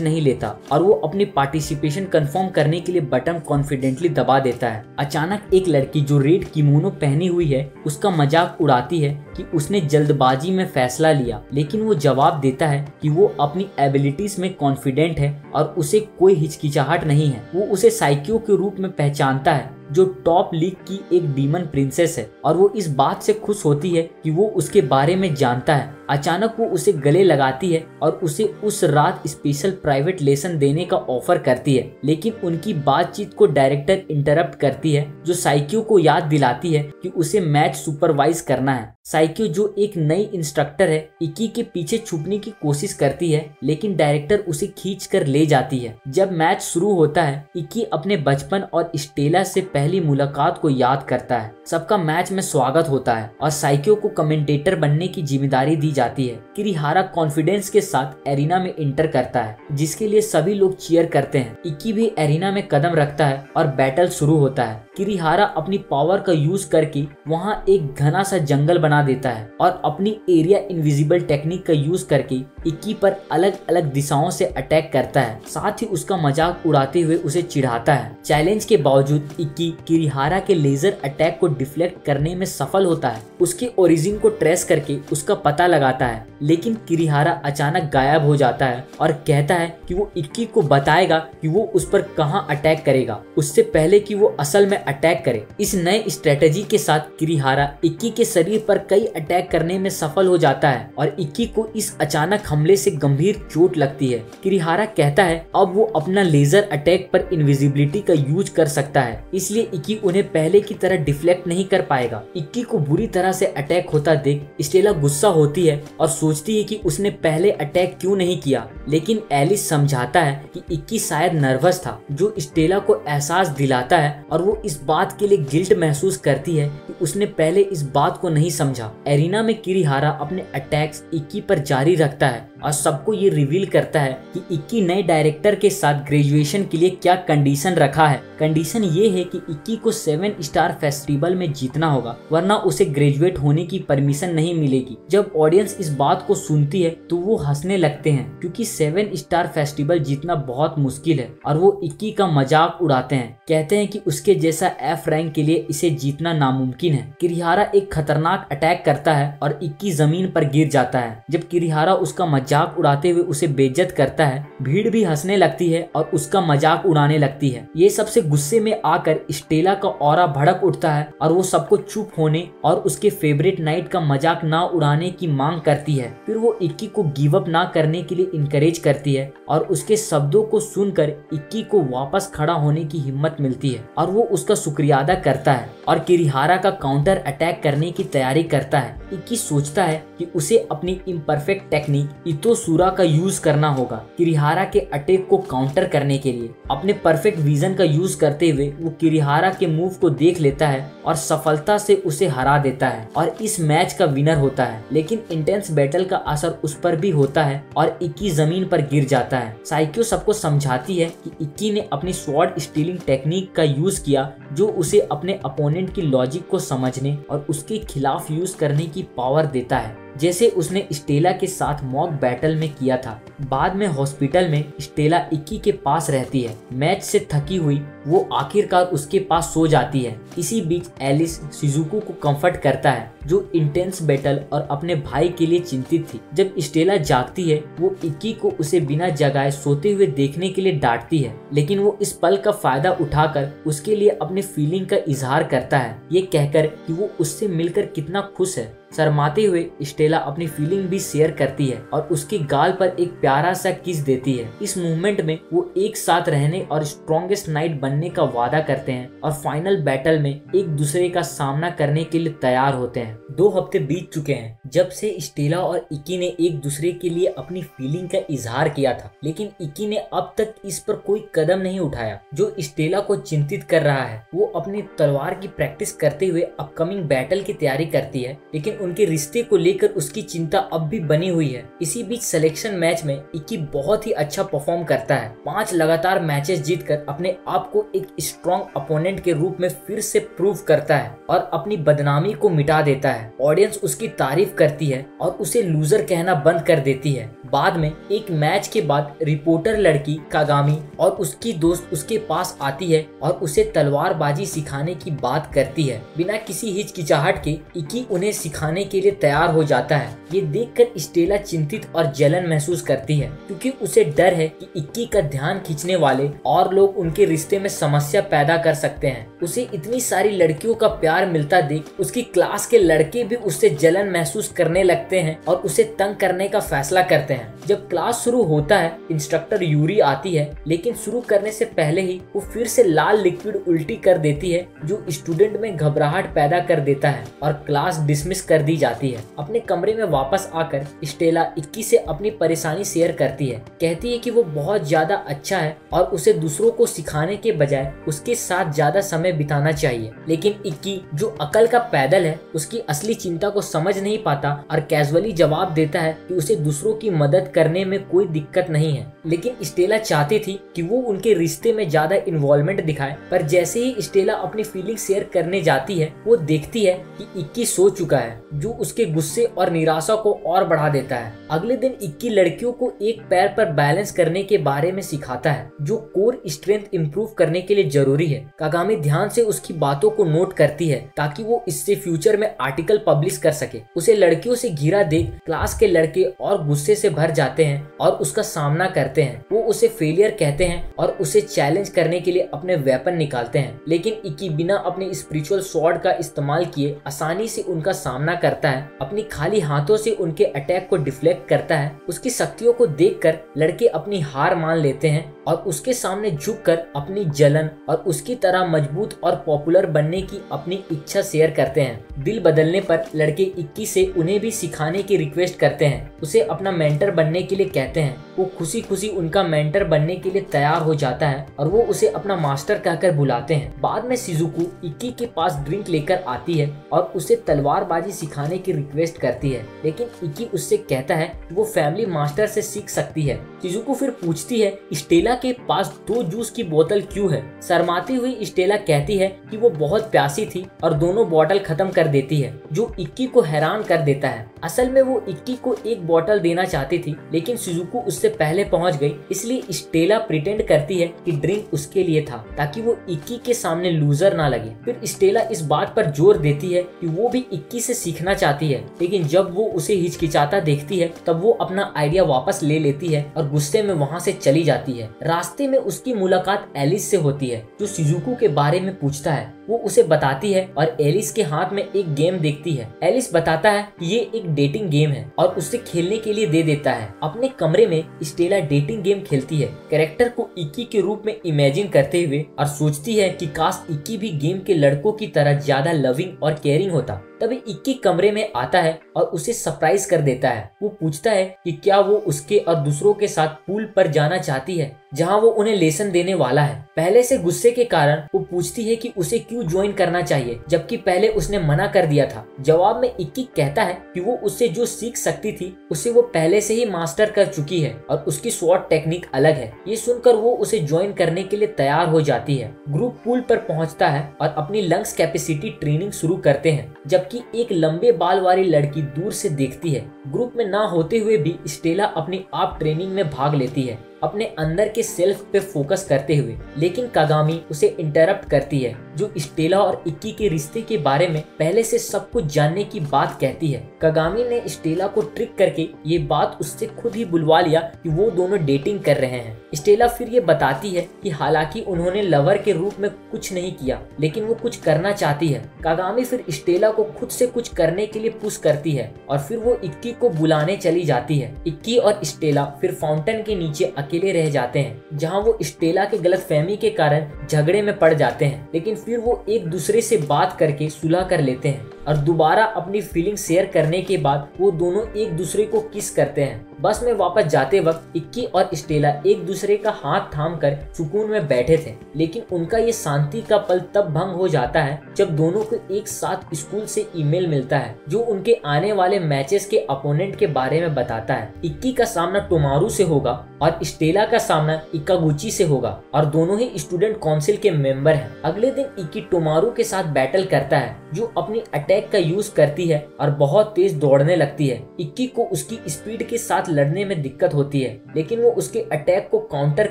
[SPEAKER 1] नहीं लेता, और वो अपनी पार्टिसिपेशन कंफर्म करने के लिए बटन कॉन्फिडेंटली दबा देता है। अचानक एक लड़की जो रेड किमोनो पहनी हुई है उसका मजाक उड़ाती है कि उसने जल्दबाजी में फैसला लिया, लेकिन वो जवाब देता है कि वो अपनी एबिलिटीज में कॉन्फिडेंट है और उसे कोई हिचकिचाहट नहीं है। वो उसे साइकियो के रूप में पहचानता है जो टॉप लीग की एक डीमन प्रिंसेस है, और वो इस बात से खुश होती है कि वो उसके बारे में जानता है। अचानक वो उसे गले लगाती है और उसे उस रात स्पेशल प्राइवेट लेसन देने का ऑफर करती है, लेकिन उनकी बातचीत को डायरेक्टर इंटरप्ट करती है, जो साइकियो को याद दिलाती है कि उसे मैच सुपरवाइज करना है। साइकियो जो एक नई इंस्ट्रक्टर है, इक्की के पीछे छुपने की कोशिश करती है, लेकिन डायरेक्टर उसे खींच कर ले जाती है। जब मैच शुरू होता है, इक्की अपने बचपन और स्टेला से पहली मुलाकात को याद करता है। सबका मैच में स्वागत होता है और साइकियो को कमेंटेटर बनने की जिम्मेदारी दी जाती है। किरिहारा कॉन्फिडेंस के साथ एरिना में इंटर करता है, जिसके लिए सभी लोग चीयर करते हैं। इक्की भी एरिना में कदम रखता है और बैटल शुरू होता है। किरिहारा अपनी पावर का यूज करके वहाँ एक घना सा जंगल बना देता है और अपनी एरिया इनविजिबल टेक्निक का यूज करके इक्की पर अलग अलग दिशाओं से अटैक करता है। साथ ही उसका मजाक उड़ाते हुए उसे चिढ़ाता है। चैलेंज के बावजूद इक्की किरिहारा के लेजर अटैक को डिफ्लेक्ट करने में सफल होता है। उसके ओरिजिन को ट्रेस करके उसका पता लगाता है, लेकिन किरिहारा अचानक गायब हो जाता है और कहता है कि वो इक्की को बताएगा कि वो उस पर कहां अटैक करेगा, उससे पहले कि वो असल में अटैक करे। इस नए स्ट्रेटेजी के साथ किरिहारा इक्की के शरीर पर कई अटैक करने में सफल हो जाता है और इक्की को इस अचानक हमले से गंभीर चोट लगती है। किरिहारा कहता है अब वो अपना लेजर अटैक पर इनविजिबिलिटी का यूज कर सकता है, इसलिए इक्की उन्हें पहले की तरह डिफ्लेक्ट नहीं कर पाएगा। इक्की को बुरी तरह से अटैक होता देख स्टेला गुस्सा होती है और सोचती है कि उसने पहले अटैक क्यों नहीं किया, लेकिन एलिस समझाता है कि इक्की शायद नर्वस था, जो स्टेला को एहसास दिलाता है और वो इस बात के लिए गिल्ट महसूस करती है कि उसने पहले इस बात को नहीं समझा। एरिना में किरिहारा अपने अटैक्स इक्की पर जारी रखता है और सबको ये रिवील करता है कि इक्की नए डायरेक्टर के साथ ग्रेजुएशन के लिए क्या कंडीशन रखा है। कंडीशन ये है कि इक्की को 7 स्टार फेस्टिवल में जीतना होगा, वरना उसे ग्रेजुएट होने की परमिशन नहीं मिलेगी। जब ऑडियंस इस बात को सुनती है तो वो हंसने लगते हैं, क्योंकि 7 स्टार फेस्टिवल जीतना बहुत मुश्किल है और वो इक्की का मजाक उड़ाते हैं। कहते हैं कि उसके जैसा F रैंक के लिए इसे जीतना नामुमकिन है। किरिहारा एक खतरनाक अटैक करता है और इक्की जमीन पर गिर जाता है। जब किरिहारा उसका मजाक उड़ाते हुए उसे बेइज्जत करता है, भीड़ भी हंसने लगती है और उसका मजाक उड़ाने लगती है। ये सबसे गुस्से में आकर स्टेला का ऑरा भड़क उठता है और वो सबको चुप होने और उसके फेवरेट नाइट का मजाक ना उड़ाने की मांग करती है। फिर वो इक्की को गिव अप ना करने के लिए इनकरेज करती है और उसके शब्दों को सुनकर इक्की को वापस खड़ा होने की हिम्मत मिलती है और वो उसका शुक्रिया अदा करता है और किरिहारा का काउंटर अटैक करने की तैयारी करता है। इक्की सोचता है कि उसे अपनी इम्परफेक्ट टेक्निक इतोसुरा का यूज करना होगा किरिहारा के अटैक को काउंटर करने के लिए। अपने परफेक्ट विजन का यूज करते हुए वो किरिहारा के मूव को देख लेता है और सफलता से उसे हरा देता है और इस मैच का विनर होता है। लेकिन इंटेंस बैटल का असर उस पर भी होता है और इक्की जमीन पर गिर जाता है। साइकियो सबको समझाती है कि इक्की ने अपनी स्वॉर्ड स्टीलिंग टेक्निक का यूज किया, जो उसे अपने अपोनेंट की लॉजिक को समझने और उसके खिलाफ यूज करने की पावर देता है। जैसे उसने स्टेला के साथ मॉक बैटल में किया था। बाद में हॉस्पिटल में स्टेला इक्की के पास रहती है। मैच से थकी हुई वो आखिरकार उसके पास सो जाती है। इसी बीच एलिस शिजुको को कंफर्ट करता है, जो इंटेंस बैटल और अपने भाई के लिए चिंतित थी। जब स्टेला जागती है वो इक्की को उसे बिना जगाए सोते हुए देखने के लिए डांटती है, लेकिन वो इस पल का फायदा उठाकर उसके लिए अपने फीलिंग का इजहार करता है, ये कहकर कि वो उससे मिलकर कितना खुश है। शर्माते हुए स्टेला अपनी फीलिंग भी शेयर करती है और उसके गाल पर एक प्यारा सा किस देती है। इस मूवमेंट में वो एक साथ रहने और स्ट्रॉन्गेस्ट नाइट बनने का वादा करते हैं और फाइनल बैटल में एक दूसरे का सामना करने के लिए तैयार होते हैं। 2 हफ्ते बीत चुके हैं जब से स्टेला और इक्की ने एक दूसरे के लिए अपनी फीलिंग का इजहार किया था, लेकिन इक्की ने अब तक इस पर कोई कदम नहीं उठाया, जो स्टेला को चिंतित कर रहा है। वो अपनी तलवार की प्रैक्टिस करते हुए अपकमिंग बैटल की तैयारी करती है, लेकिन उनके रिश्ते को लेकर उसकी चिंता अब भी बनी हुई है। इसी बीच सिलेक्शन मैच में इक्की बहुत ही अच्छा परफॉर्म करता है। 5 लगातार मैचेस जीतकर अपने आप को एक स्ट्रॉन्ग अपोनेंट के रूप में फिर से प्रूव करता है और अपनी बदनामी को मिटा देता है। ऑडियंस उसकी तारीफ करती है और उसे लूजर कहना बंद कर देती है। बाद में एक मैच के बाद रिपोर्टर लड़की कागामी और उसकी दोस्त उसके पास आती है और उसे तलवारबाजी सिखाने की बात करती है। बिना किसी हिचकिचाहट के इक्की उन्हें सिखाने के लिए तैयार हो जाता है। ये देखकर स्टेला चिंतित और जलन महसूस करती है, क्योंकि उसे डर है कि इक्की का ध्यान खींचने वाले और लोग उनके रिश्ते में समस्या पैदा कर सकते हैं। उसे इतनी सारी लड़कियों का प्यार मिलता देख उसकी क्लास के लड़के भी उससे जलन महसूस करने लगते हैं और उसे तंग करने का फैसला करते हैं। जब क्लास शुरू होता है इंस्ट्रक्टर यूरी आती है, लेकिन शुरू करने से पहले ही वो फिर से लाल लिक्विड उल्टी कर देती है, जो स्टूडेंट में घबराहट पैदा कर देता है और क्लास डिसमिस कर दी जाती है। अपने कमरे में वापस आकर स्टेला इक्की से अपनी परेशानी शेयर करती है। कहती है कि वो बहुत ज्यादा अच्छा है और उसे दूसरों को सिखाने के बजाय उसके साथ ज्यादा समय बिताना चाहिए, लेकिन इक्की जो अकल का पैदल है उसकी असली चिंता को समझ नहीं पाता और कैजुअली जवाब देता है कि उसे दूसरों की मदद करने में कोई दिक्कत नहीं है। लेकिन स्टेला चाहती थी कि वो उनके रिश्ते में ज्यादा इन्वॉल्वमेंट दिखाए, पर जैसे ही स्टेला अपनी फीलिंग शेयर करने जाती है वो देखती है कि इक्की सो चुका है, जो उसके गुस्से और निराशा को और बढ़ा देता है। अगले दिन इक्की लड़कियों को एक पैर पर बैलेंस करने के बारे में सिखाता है, जो कोर स्ट्रेंथ इंप्रूव करने के लिए जरूरी है। कागामी ध्यान से उसकी बातों को नोट करती है ताकि वो इससे फ्यूचर में आर्टिकल पब्लिश कर सके। उसे लड़कियों से घिरा देख क्लास के लड़के और गुस्से से भर जाते हैं और उसका सामना करते हैं। वो उसे फेलियर कहते हैं और उसे चैलेंज करने के लिए अपने वेपन निकालते हैं, लेकिन इक्की बिना अपने स्पिरिचुअल स्वॉर्ड का इस्तेमाल किए आसानी से उनका सामना करता है। अपनी खाली हाथों से उनके अटैक को डिफ्लेक्ट करता है। उसकी शक्तियों को देखकर लड़के अपनी हार मान लेते हैं और उसके सामने झुककर अपनी जलन और उसकी तरह मजबूत और पॉपुलर बनने की अपनी इच्छा शेयर करते हैं। दिल बदलने पर लड़के इक्की से उन्हें भी सिखाने की रिक्वेस्ट करते हैं, उसे अपना मेंटर बनने के लिए कहते हैं। वो खुशी खुशी उनका मेंटर बनने के लिए तैयार हो जाता है और वो उसे अपना मास्टर कहकर बुलाते हैं। बाद में शिजुको इक्की के पास ड्रिंक लेकर आती है और उसे तलवारबाजी सिखाने की रिक्वेस्ट करती है, लेकिन इक्की उससे कहता है कि वो फैमिली मास्टर से सीख सकती है। शिजुको फिर पूछती है स्टेला के पास 2 जूस की बोतल क्यों है। शर्माती हुई स्टेला कहती है कि वो बहुत प्यासी थी और दोनों बोतल खत्म कर देती है, जो इक्की को हैरान कर देता है। असल में वो इक्की को एक बोतल देना चाहती थी, लेकिन शिजुको उससे पहले पहुंच गई, इसलिए स्टेला प्रिटेंड करती है कि ड्रिंक उसके लिए था ताकि वो इक्की के सामने लूजर ना लगे। फिर स्टेला इस बात पर जोर देती है कि वो भी इक्की से सीखना चाहती है, लेकिन जब वो उसे हिचकिचाता देखती है तब वो अपना आइडिया वापस ले लेती है और गुस्से में वहाँ से चली जाती है। रास्ते में उसकी मुलाकात एलिस से होती है, जो शिजुको के बारे में पूछता है। वो उसे बताती है और एलिस के हाथ में एक गेम देखती है। एलिस बताता है कि ये एक डेटिंग गेम है और उसे खेलने के लिए दे देता है। अपने कमरे में स्टेला डेटिंग गेम खेलती है, कैरेक्टर को इक्की के रूप में इमेजिन करते हुए, और सोचती है कि काश इक्की भी गेम के लड़कों की तरह ज्यादा लविंग और केयरिंग होता। तभी इक्की कमरे में आता है और उसे सरप्राइज कर देता है। वो पूछता है कि क्या वो उसके और दूसरों के साथ पूल पर जाना चाहती है, जहाँ वो उन्हें लेसन देने वाला है। पहले से गुस्से के कारण वो पूछती है कि उसे क्यों ज्वाइन करना चाहिए जबकि पहले उसने मना कर दिया था। जवाब में इक्की कहता है कि वो उससे जो सीख सकती थी उसे वो पहले से ही मास्टर कर चुकी है और उसकी स्वॉर्ड टेक्निक अलग है। ये सुनकर वो उसे ज्वाइन करने के लिए तैयार हो जाती है। ग्रुप पूल पर पहुंचता है और अपनी लंग्स कैपेसिटी ट्रेनिंग शुरू करते हैं, जबकि एक लंबे बाल वाली लड़की दूर से देखती है। ग्रुप में ना होते हुए भी स्टेला अपनी आप ट्रेनिंग में भाग लेती है, अपने अंदर के सेल्फ पे फोकस करते हुए, लेकिन कागामी उसे इंटरप्ट करती है, जो स्टेला और इक्की के रिश्ते के बारे में पहले से सब कुछ जानने की बात कहती है। कागामी ने स्टेला को ट्रिक करके ये बात उससे खुद ही बुलवा लिया कि वो दोनों डेटिंग कर रहे हैं। स्टेला फिर ये बताती है कि हालांकि उन्होंने लवर के रूप में कुछ नहीं किया, लेकिन वो कुछ करना चाहती है। कागामी फिर स्टेला को खुद से कुछ करने के लिए पुश करती है और फिर वो इक्की को बुलाने चली जाती है। इक्की और स्टेला फिर फाउंटेन के नीचे अकेले रह जाते हैं, जहां वो स्टेला के गलतफहमी के कारण झगड़े में पड़ जाते हैं, लेकिन फिर वो एक दूसरे से बात करके सुलह कर लेते हैं और दोबारा अपनी फीलिंग शेयर करने के बाद वो दोनों एक दूसरे को किस करते हैं। बस में वापस जाते वक्त इक्की और स्टेला एक दूसरे का हाथ थाम कर सुकून में बैठे थे, लेकिन उनका ये शांति का पल तब भंग हो जाता है जब दोनों को एक साथ स्कूल से ईमेल मिलता है जो उनके आने वाले मैचेस के अपोनेंट के बारे में बताता है। इक्की का सामना टोमारू से होगा और स्टेला का सामना इकागुची से होगा और दोनों ही स्टूडेंट काउंसिल के मेंबर हैं। अगले दिन इक्की टोमारू के साथ बैटल करता है, जो अपनी अटैक का यूज करती है और बहुत तेज दौड़ने लगती है। इक्की को उसकी स्पीड के साथ लड़ने में दिक्कत होती है, लेकिन वो उसके अटैक को काउंटर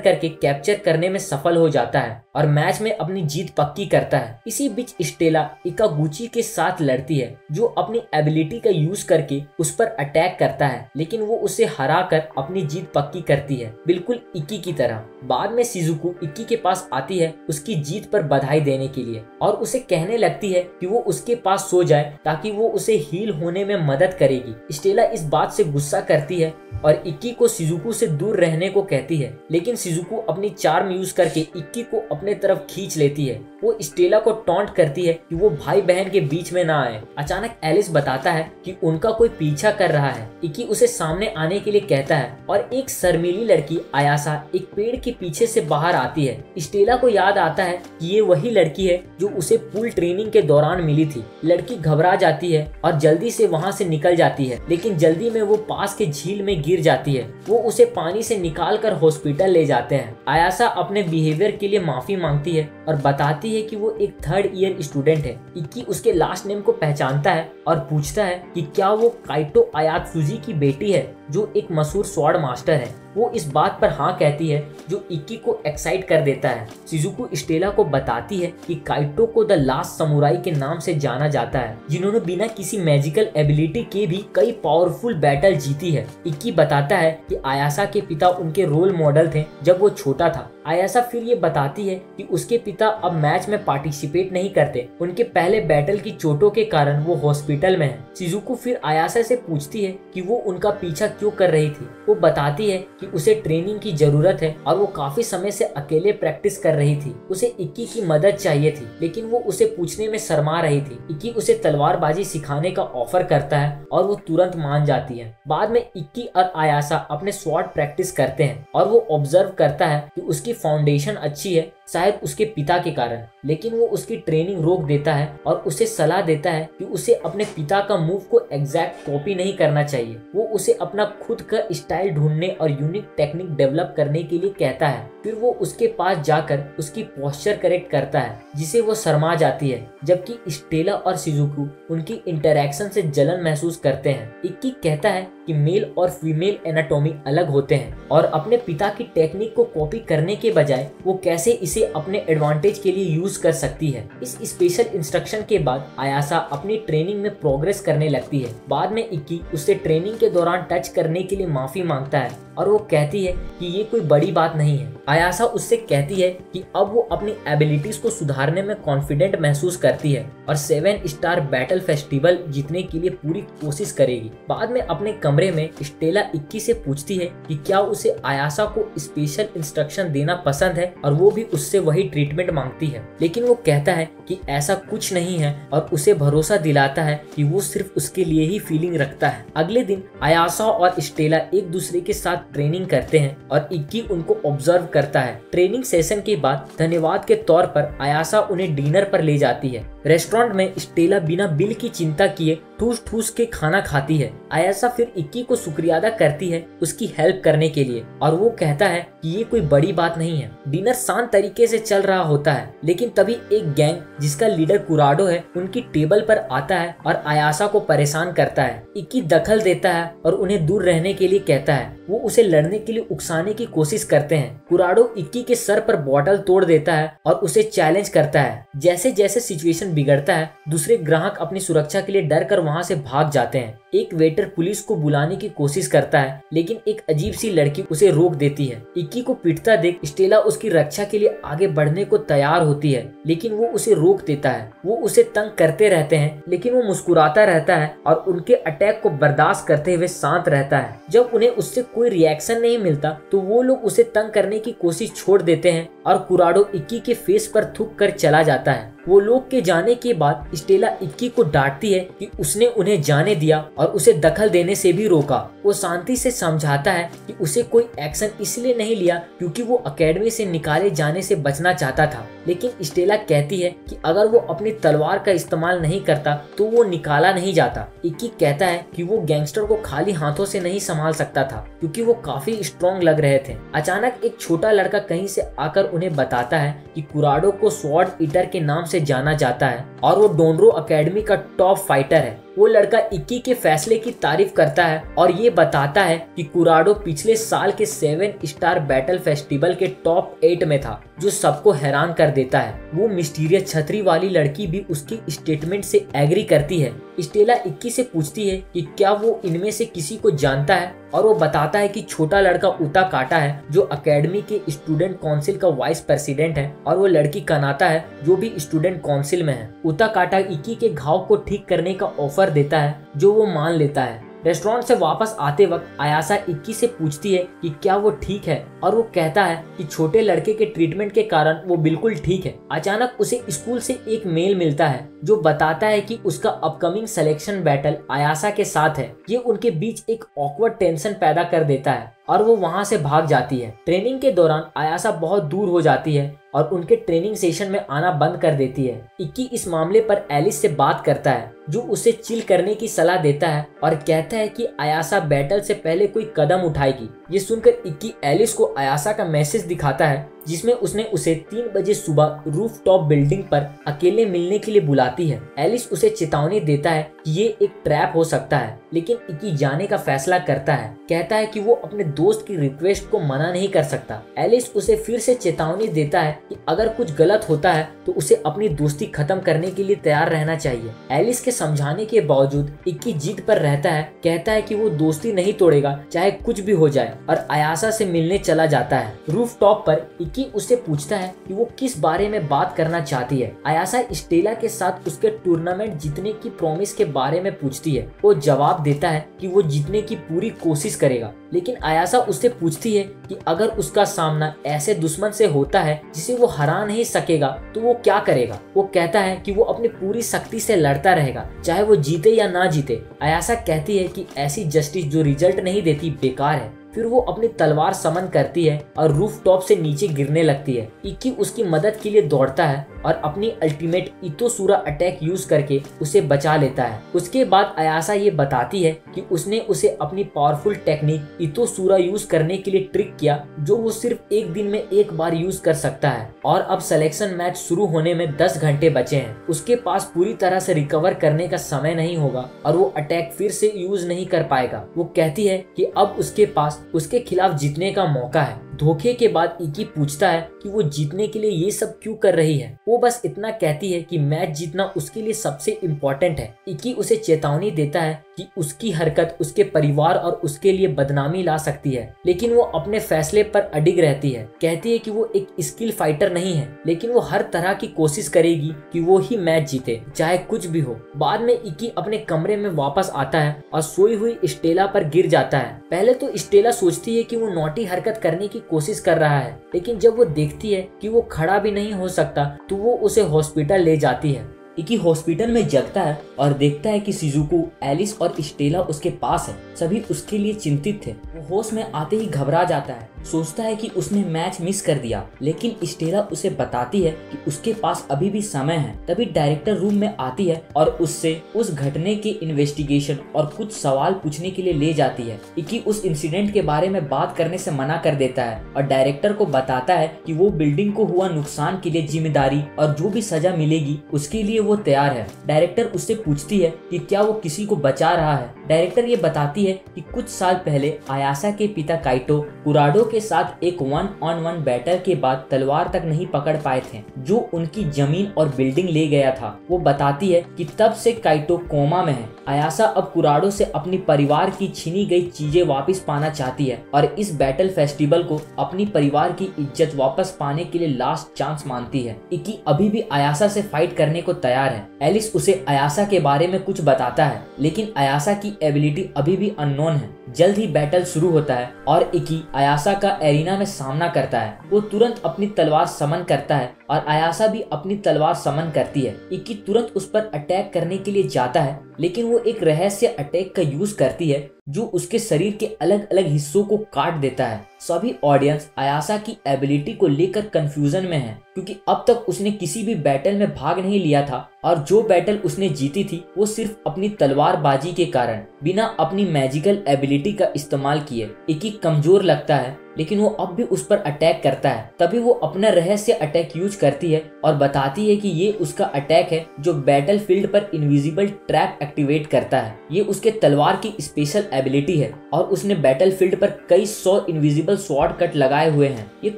[SPEAKER 1] करके कैप्चर करने में सफल हो जाता है और मैच में अपनी जीत पक्की करता है। इसी बीच स्टेला इकागुची के साथ लड़ती है, जो अपनी एबिलिटी का यूज करके उस पर अटैक करता है, लेकिन वो उसे हराकर अपनी जीत पक्की करती है, बिल्कुल इक्की की तरह। बाद में शिजुको इक्की के पास आती है उसकी जीत पर बधाई देने के लिए और उसे कहने लगती है कि वो उसके पास सो जाए ताकि वो उसे हील होने में मदद करेगी। स्टेला इस बात से गुस्सा करती है और इक्की को शिजुको से दूर रहने को कहती है, लेकिन शिजुको अपनी चार्म यूज करके इक्की को अपने तरफ खींच लेती है। वो स्टेला को टॉन्ट करती है कि वो भाई बहन के बीच में ना आए। अचानक एलिस बताता है कि उनका कोई पीछा कर रहा है। इक्की उसे सामने आने के लिए कहता है और एक शर्मीली लड़की आयासा एक पेड़ के पीछे से बाहर आती है। स्टेला को याद आता है कि ये वही लड़की है जो उसे पूल ट्रेनिंग के दौरान मिली थी। लड़की घबरा जाती है और जल्दी से वहाँ से निकल जाती है, लेकिन जल्दी में वो पास के झील में गिर जाती है। वो उसे पानी से निकाल कर हॉस्पिटल ले जाते हैं। आयासा अपने बिहेवियर के लिए माफी मांगती है और बताती है कि वो एक 3rd ईयर स्टूडेंट है। इक्की उसके लास्ट नेम को पहचानता है और पूछता है कि क्या वो काइटो आयात्सुजी की बेटी है, जो एक मशहूर स्वॉर्ड मास्टर है। वो इस बात पर हाँ कहती है, जो इक्की को एक्साइट कर देता है। शिजुको स्टेला को बताती है कि काइटो को द लास्ट समुराई के नाम से जाना जाता है, जिन्होंने बिना किसी मैजिकल एबिलिटी के भी कई पावरफुल बैटल जीती है। इक्की बताता है कि आयासा के पिता उनके रोल मॉडल थे जब वो छोटा था। आयासा फिर ये बताती है कि उसके पिता अब मैच में पार्टिसिपेट नहीं करते, उनके पहले बैटल की चोटों के कारण वो हॉस्पिटल में है। शिजुको फिर आयासा से पूछती है कि वो उनका पीछा क्यों कर रही थी। वो बताती है कि उसे ट्रेनिंग की जरूरत है और वो काफी समय से अकेले प्रैक्टिस कर रही थी। उसे इक्की की मदद चाहिए थी, लेकिन वो उसे पूछने में शर्मा रही थी। इक्की उसे तलवारबाजी सिखाने का ऑफर करता है और वो तुरंत मान जाती है। बाद में इक्की और आयासा अपने स्वॉर्ड प्रैक्टिस करते हैं और वो ऑब्जर्व करता है कि उसकी फाउंडेशन अच्छी है, शायद उसके पिता के कारण, लेकिन वो उसकी ट्रेनिंग रोक देता है और उसे सलाह देता है कि उसे अपने पिता का मूव को एग्जैक्ट कॉपी नहीं करना चाहिए। वो उसे अपना खुद का स्टाइल ढूंढने और यूनिक टेक्निक डेवलप करने के लिए कहता है। फिर वो उसके पास जाकर उसकी पोस्चर करेक्ट करता है, जिसे वो शर्मा जाती है, जबकि स्टेला और शिजुको उनकी इंटरैक्शन से जलन महसूस करते हैं। इक्की कहता है कि मेल और फीमेल एनाटॉमी अलग होते हैं और अपने पिता की टेक्निक को कॉपी करने के बजाय वो कैसे इसे अपने एडवांटेज के लिए यूज कर सकती है। इस स्पेशल इंस्ट्रक्शन के बाद आयासा अपनी ट्रेनिंग में प्रोग्रेस करने लगती है। बाद में इक्की उससे ट्रेनिंग के दौरान टच करने के लिए माफी मांगता है और वो कहती है कि ये कोई बड़ी बात नहीं है। आयासा उससे कहती है कि अब वो अपनी एबिलिटीज को सुधारने में कॉन्फिडेंट महसूस करती है और 7 स्टार बैटल फेस्टिवल जीतने के लिए पूरी कोशिश करेगी। बाद में अपने कमरे में स्टेला इक्की से पूछती है कि क्या उसे आयासा को स्पेशल इंस्ट्रक्शन देना पसंद है और वो भी उससे वही ट्रीटमेंट मांगती है, लेकिन वो कहता है कि ऐसा कुछ नहीं है और उसे भरोसा दिलाता है कि वो सिर्फ उसके लिए ही फीलिंग रखता है। अगले दिन आयासा और स्टेला एक दूसरे के साथ साथ ट्रेनिंग करते हैं और इक्की उनको ऑब्जर्व करता है। ट्रेनिंग सेशन के बाद धन्यवाद के तौर पर आयाशा उन्हें डिनर पर ले जाती है। रेस्टोरेंट में स्टेला बिना बिल की चिंता किए ठूस ठूस के खाना खाती है। आयाशा फिर इक्की को शुक्रिया अदा करती है उसकी हेल्प करने के लिए और वो कहता है कि ये कोई बड़ी बात नहीं है। डिनर शांत तरीके से चल रहा होता है, लेकिन तभी एक गैंग जिसका लीडर कुराडो है उनकी टेबल पर आता है और आयाशा को परेशान करता है। इक्की दखल देता है और उन्हें दूर रहने के लिए कहता है। वो उसे लड़ने के लिए उकसाने की कोशिश करते हैं। कुराडो इक्की के सर पर बॉटल तोड़ देता है और उसे चैलेंज करता है। जैसे जैसे सिचुएशन बिगड़ता है, दूसरे ग्राहक अपनी सुरक्षा के लिए डर कर वहाँ से भाग जाते हैं। एक वेटर पुलिस को बुलाने की कोशिश करता है, लेकिन एक अजीब सी लड़की उसे रोक देती है। इक्की को पीटता देख स्टेला उसकी रक्षा के लिए आगे बढ़ने को तैयार होती है, लेकिन वो उसे रोक देता है। वो उसे तंग करते रहते हैं, लेकिन वो मुस्कुराता रहता है और उनके अटैक को बर्दाश्त करते हुए शांत रहता है। जब उन्हें उससे कोई रिएक्शन नहीं मिलता तो वो लोग उसे तंग करने की कोशिश छोड़ देते हैं और कुराडो इक्की के फेस पर थूक कर चला जाता है। वो लोग के जाने के बाद स्टेला इक्की को डांटती है कि उसने उन्हें जाने दिया और उसे दखल देने से भी रोका। वो शांति से समझाता है कि उसे कोई एक्शन इसलिए नहीं लिया क्योंकि वो एकेडमी से निकाले जाने से बचना चाहता था, लेकिन स्टेला कहती है कि अगर वो अपनी तलवार का इस्तेमाल नहीं करता तो वो निकाला नहीं जाता। इक्की कहता है कि वो गैंगस्टर को खाली हाथों से नहीं संभाल सकता था क्योंकि वो काफी स्ट्रॉन्ग लग रहे थे। अचानक एक छोटा लड़का कहीं से आकर उन्हें बताता है कि कुराडो को स्वॉर्ड ईटर के नाम से जाना जाता है और वो डोनरो एकेडमी का टॉप फाइटर है। वो लड़का इक्की के फैसले की तारीफ करता है और ये बताता है कि कुराडो पिछले साल के 7 स्टार बैटल फेस्टिवल के टॉप 8 में था, जो सबको हैरान कर देता है। वो मिस्टीरियस छतरी वाली लड़की भी उसकी स्टेटमेंट से एग्री करती है। स्टेला इक्की से पूछती है कि क्या वो इनमें से किसी को जानता है और वो बताता है कि छोटा लड़का उता काटा है जो एकेडमी के स्टूडेंट काउंसिल का वाइस प्रेसिडेंट है और वो लड़की कनाता है जो भी स्टूडेंट काउंसिल में है। उता काटा इक्की के घाव को ठीक करने का ऑफर देता है जो वो मान लेता है। रेस्टोरेंट से वापस आते वक्त आयाशा इक्की से पूछती है कि क्या वो ठीक है और वो कहता है कि छोटे लड़के के ट्रीटमेंट के कारण वो बिल्कुल ठीक है। अचानक उसे स्कूल से एक मेल मिलता है जो बताता है कि उसका अपकमिंग सिलेक्शन बैटल आयाशा के साथ है। ये उनके बीच एक ऑकवर्ड टेंशन पैदा कर देता है और वो वहाँ से भाग जाती है। ट्रेनिंग के दौरान आयाशा बहुत दूर हो जाती है और उनके ट्रेनिंग सेशन में आना बंद कर देती है। इक्की इस मामले पर एलिस से बात करता है जो उसे चिल करने की सलाह देता है और कहता है कि आयाशा बैटल से पहले कोई कदम उठाएगी। ये सुनकर इक्की एलिस को आयाशा का मैसेज दिखाता है जिसमें उसने उसे 3 बजे सुबह रूफटॉप बिल्डिंग पर अकेले मिलने के लिए बुलाती है। एलिस उसे चेतावनी देता है कि ये एक ट्रैप हो सकता है, लेकिन इक्की जाने का फैसला करता है। कहता है कि वो अपने दोस्त की रिक्वेस्ट को मना नहीं कर सकता। एलिस उसे फिर से चेतावनी देता है कि अगर कुछ गलत होता है तो उसे अपनी दोस्ती खत्म करने के लिए तैयार रहना चाहिए। एलिस के समझाने के बावजूद इक्की जिद पर रहता है। कहता है कि वो दोस्ती नहीं तोड़ेगा चाहे कुछ भी हो जाए और आयाशा से मिलने चला जाता है। रूफटॉप पर इक्की उससे पूछता है कि वो किस बारे में बात करना चाहती है। आयाशा स्टेला के साथ उसके टूर्नामेंट जीतने की प्रॉमिस के बारे में पूछती है। वो जवाब देता है कि वो जीतने की पूरी कोशिश करेगा, लेकिन आयाशा उससे पूछती है कि अगर उसका सामना ऐसे दुश्मन से होता है जिसे वो हरा नहीं सकेगा तो वो क्या करेगा। वो कहता है कि वो अपनी पूरी शक्ति से लड़ता रहेगा चाहे वो जीते या ना जीते। आयाशा कहती है कि ऐसी जस्टिस जो रिजल्ट नहीं देती बेकार है। फिर वो अपनी तलवार समन करती है और रूफटॉप से नीचे गिरने लगती है। इक्की उसकी मदद के लिए दौड़ता है और अपनी अल्टीमेट इतोसूरा अटैक यूज करके उसे बचा लेता है। उसके बाद आयाशा ये बताती है कि उसने उसे अपनी पावरफुल टेक्निक इतोसूरा यूज करने के लिए ट्रिक किया जो वो सिर्फ एक दिन में एक बार यूज कर सकता है और अब सिलेक्शन मैच शुरू होने में 10 घंटे बचे हैं। उसके पास पूरी तरह से रिकवर करने का समय नहीं होगा और वो अटैक फिर से यूज नहीं कर पाएगा। वो कहती है कि अब उसके पास उसके खिलाफ जीतने का मौका है। धोखे के बाद इक्की पूछता है कि वो जीतने के लिए ये सब क्यों कर रही है। वो बस इतना कहती है कि मैच जीतना उसके लिए सबसे इम्पोर्टेंट है। इक्की उसे चेतावनी देता है कि उसकी हरकत उसके परिवार और उसके लिए बदनामी ला सकती है, लेकिन वो अपने फैसले पर अडिग रहती है। कहती है कि वो एक स्किल फाइटर नहीं है, लेकिन वो हर तरह की कोशिश करेगी कि वो ही मैच जीते चाहे कुछ भी हो। बाद में इक्की अपने कमरे में वापस आता है और सोई हुई स्टेला पर गिर जाता है। पहले तो स्टेला सोचती है कि वो नॉटी हरकत करने की कोशिश कर रहा है, लेकिन जब वो देखती है कि वो खड़ा भी नहीं हो सकता तो वो उसे हॉस्पिटल ले जाती है। इकी हॉस्पिटल में जगता है और देखता है कि शिजुको, एलिस और स्टेला उसके पास है। सभी उसके लिए चिंतित थे। वो होश में आते ही घबरा जाता है, सोचता है कि उसने मैच मिस कर दिया, लेकिन स्टेला उसे बताती है कि उसके पास अभी भी समय है। तभी डायरेक्टर रूम में आती है और उससे उस घटने के इन्वेस्टिगेशन और कुछ सवाल पूछने के लिए ले जाती है। इकी उस इंसिडेंट के बारे में बात करने से मना कर देता है और डायरेक्टर को बताता है कि वो बिल्डिंग को हुआ नुकसान के लिए जिम्मेदारी और जो भी सजा मिलेगी उसके लिए वो तैयार है। डायरेक्टर उससे पूछती है कि क्या वो किसी को बचा रहा है। डायरेक्टर ये बताती है कि कुछ साल पहले आयासा के पिता काइटो कुराडो के साथ एक 1-on-1 बैटल के बाद तलवार तक नहीं पकड़ पाए थे, जो उनकी जमीन और बिल्डिंग ले गया था। वो बताती है कि तब से काइटो कोमा में है। आयासा अब कुराडो से अपनी परिवार की छीनी गई चीजें वापस पाना चाहती है और इस बैटल फेस्टिवल को अपनी परिवार की इज्जत वापस पाने के लिए लास्ट चांस मानती है। इकी अभी भी आयासा से फाइट करने को तैयार है। एलिस उसे आयासा के बारे में कुछ बताता है, लेकिन आयासा की एबिलिटी अभी भी अननोन है। जल्द ही बैटल शुरू होता है और इकी आयासा का एरिना में सामना करता है। वो तुरंत अपनी तलवार समन करता है और आयासा भी अपनी तलवार समन करती है। इकी तुरंत उस पर अटैक करने के लिए जाता है, लेकिन वो एक रहस्य अटैक का यूज करती है जो उसके शरीर के अलग अलग हिस्सों को काट देता है। सभी ऑडियंस आयासा की एबिलिटी को लेकर कंफ्यूजन में है, क्योंकि अब तक उसने किसी भी बैटल में भाग नहीं लिया था और जो बैटल उसने जीती थी वो सिर्फ अपनी तलवारबाजी के कारण, बिना अपनी मैजिकल एबिलिटी का इस्तेमाल किए। इकी कमजोर लगता है, लेकिन वो अब भी उस पर अटैक करता है। तभी वो अपना रहस्य अटैक यूज करती है और बताती है कि ये उसका अटैक है जो बैटल फील्ड पर इनविजिबल ट्रैप एक्टिवेट करता है। ये उसके तलवार की स्पेशल एबिलिटी है और उसने बैटल फील्ड पर कई 100 इनविजिबल स्वॉर्ड कट लगाए हुए हैं। ये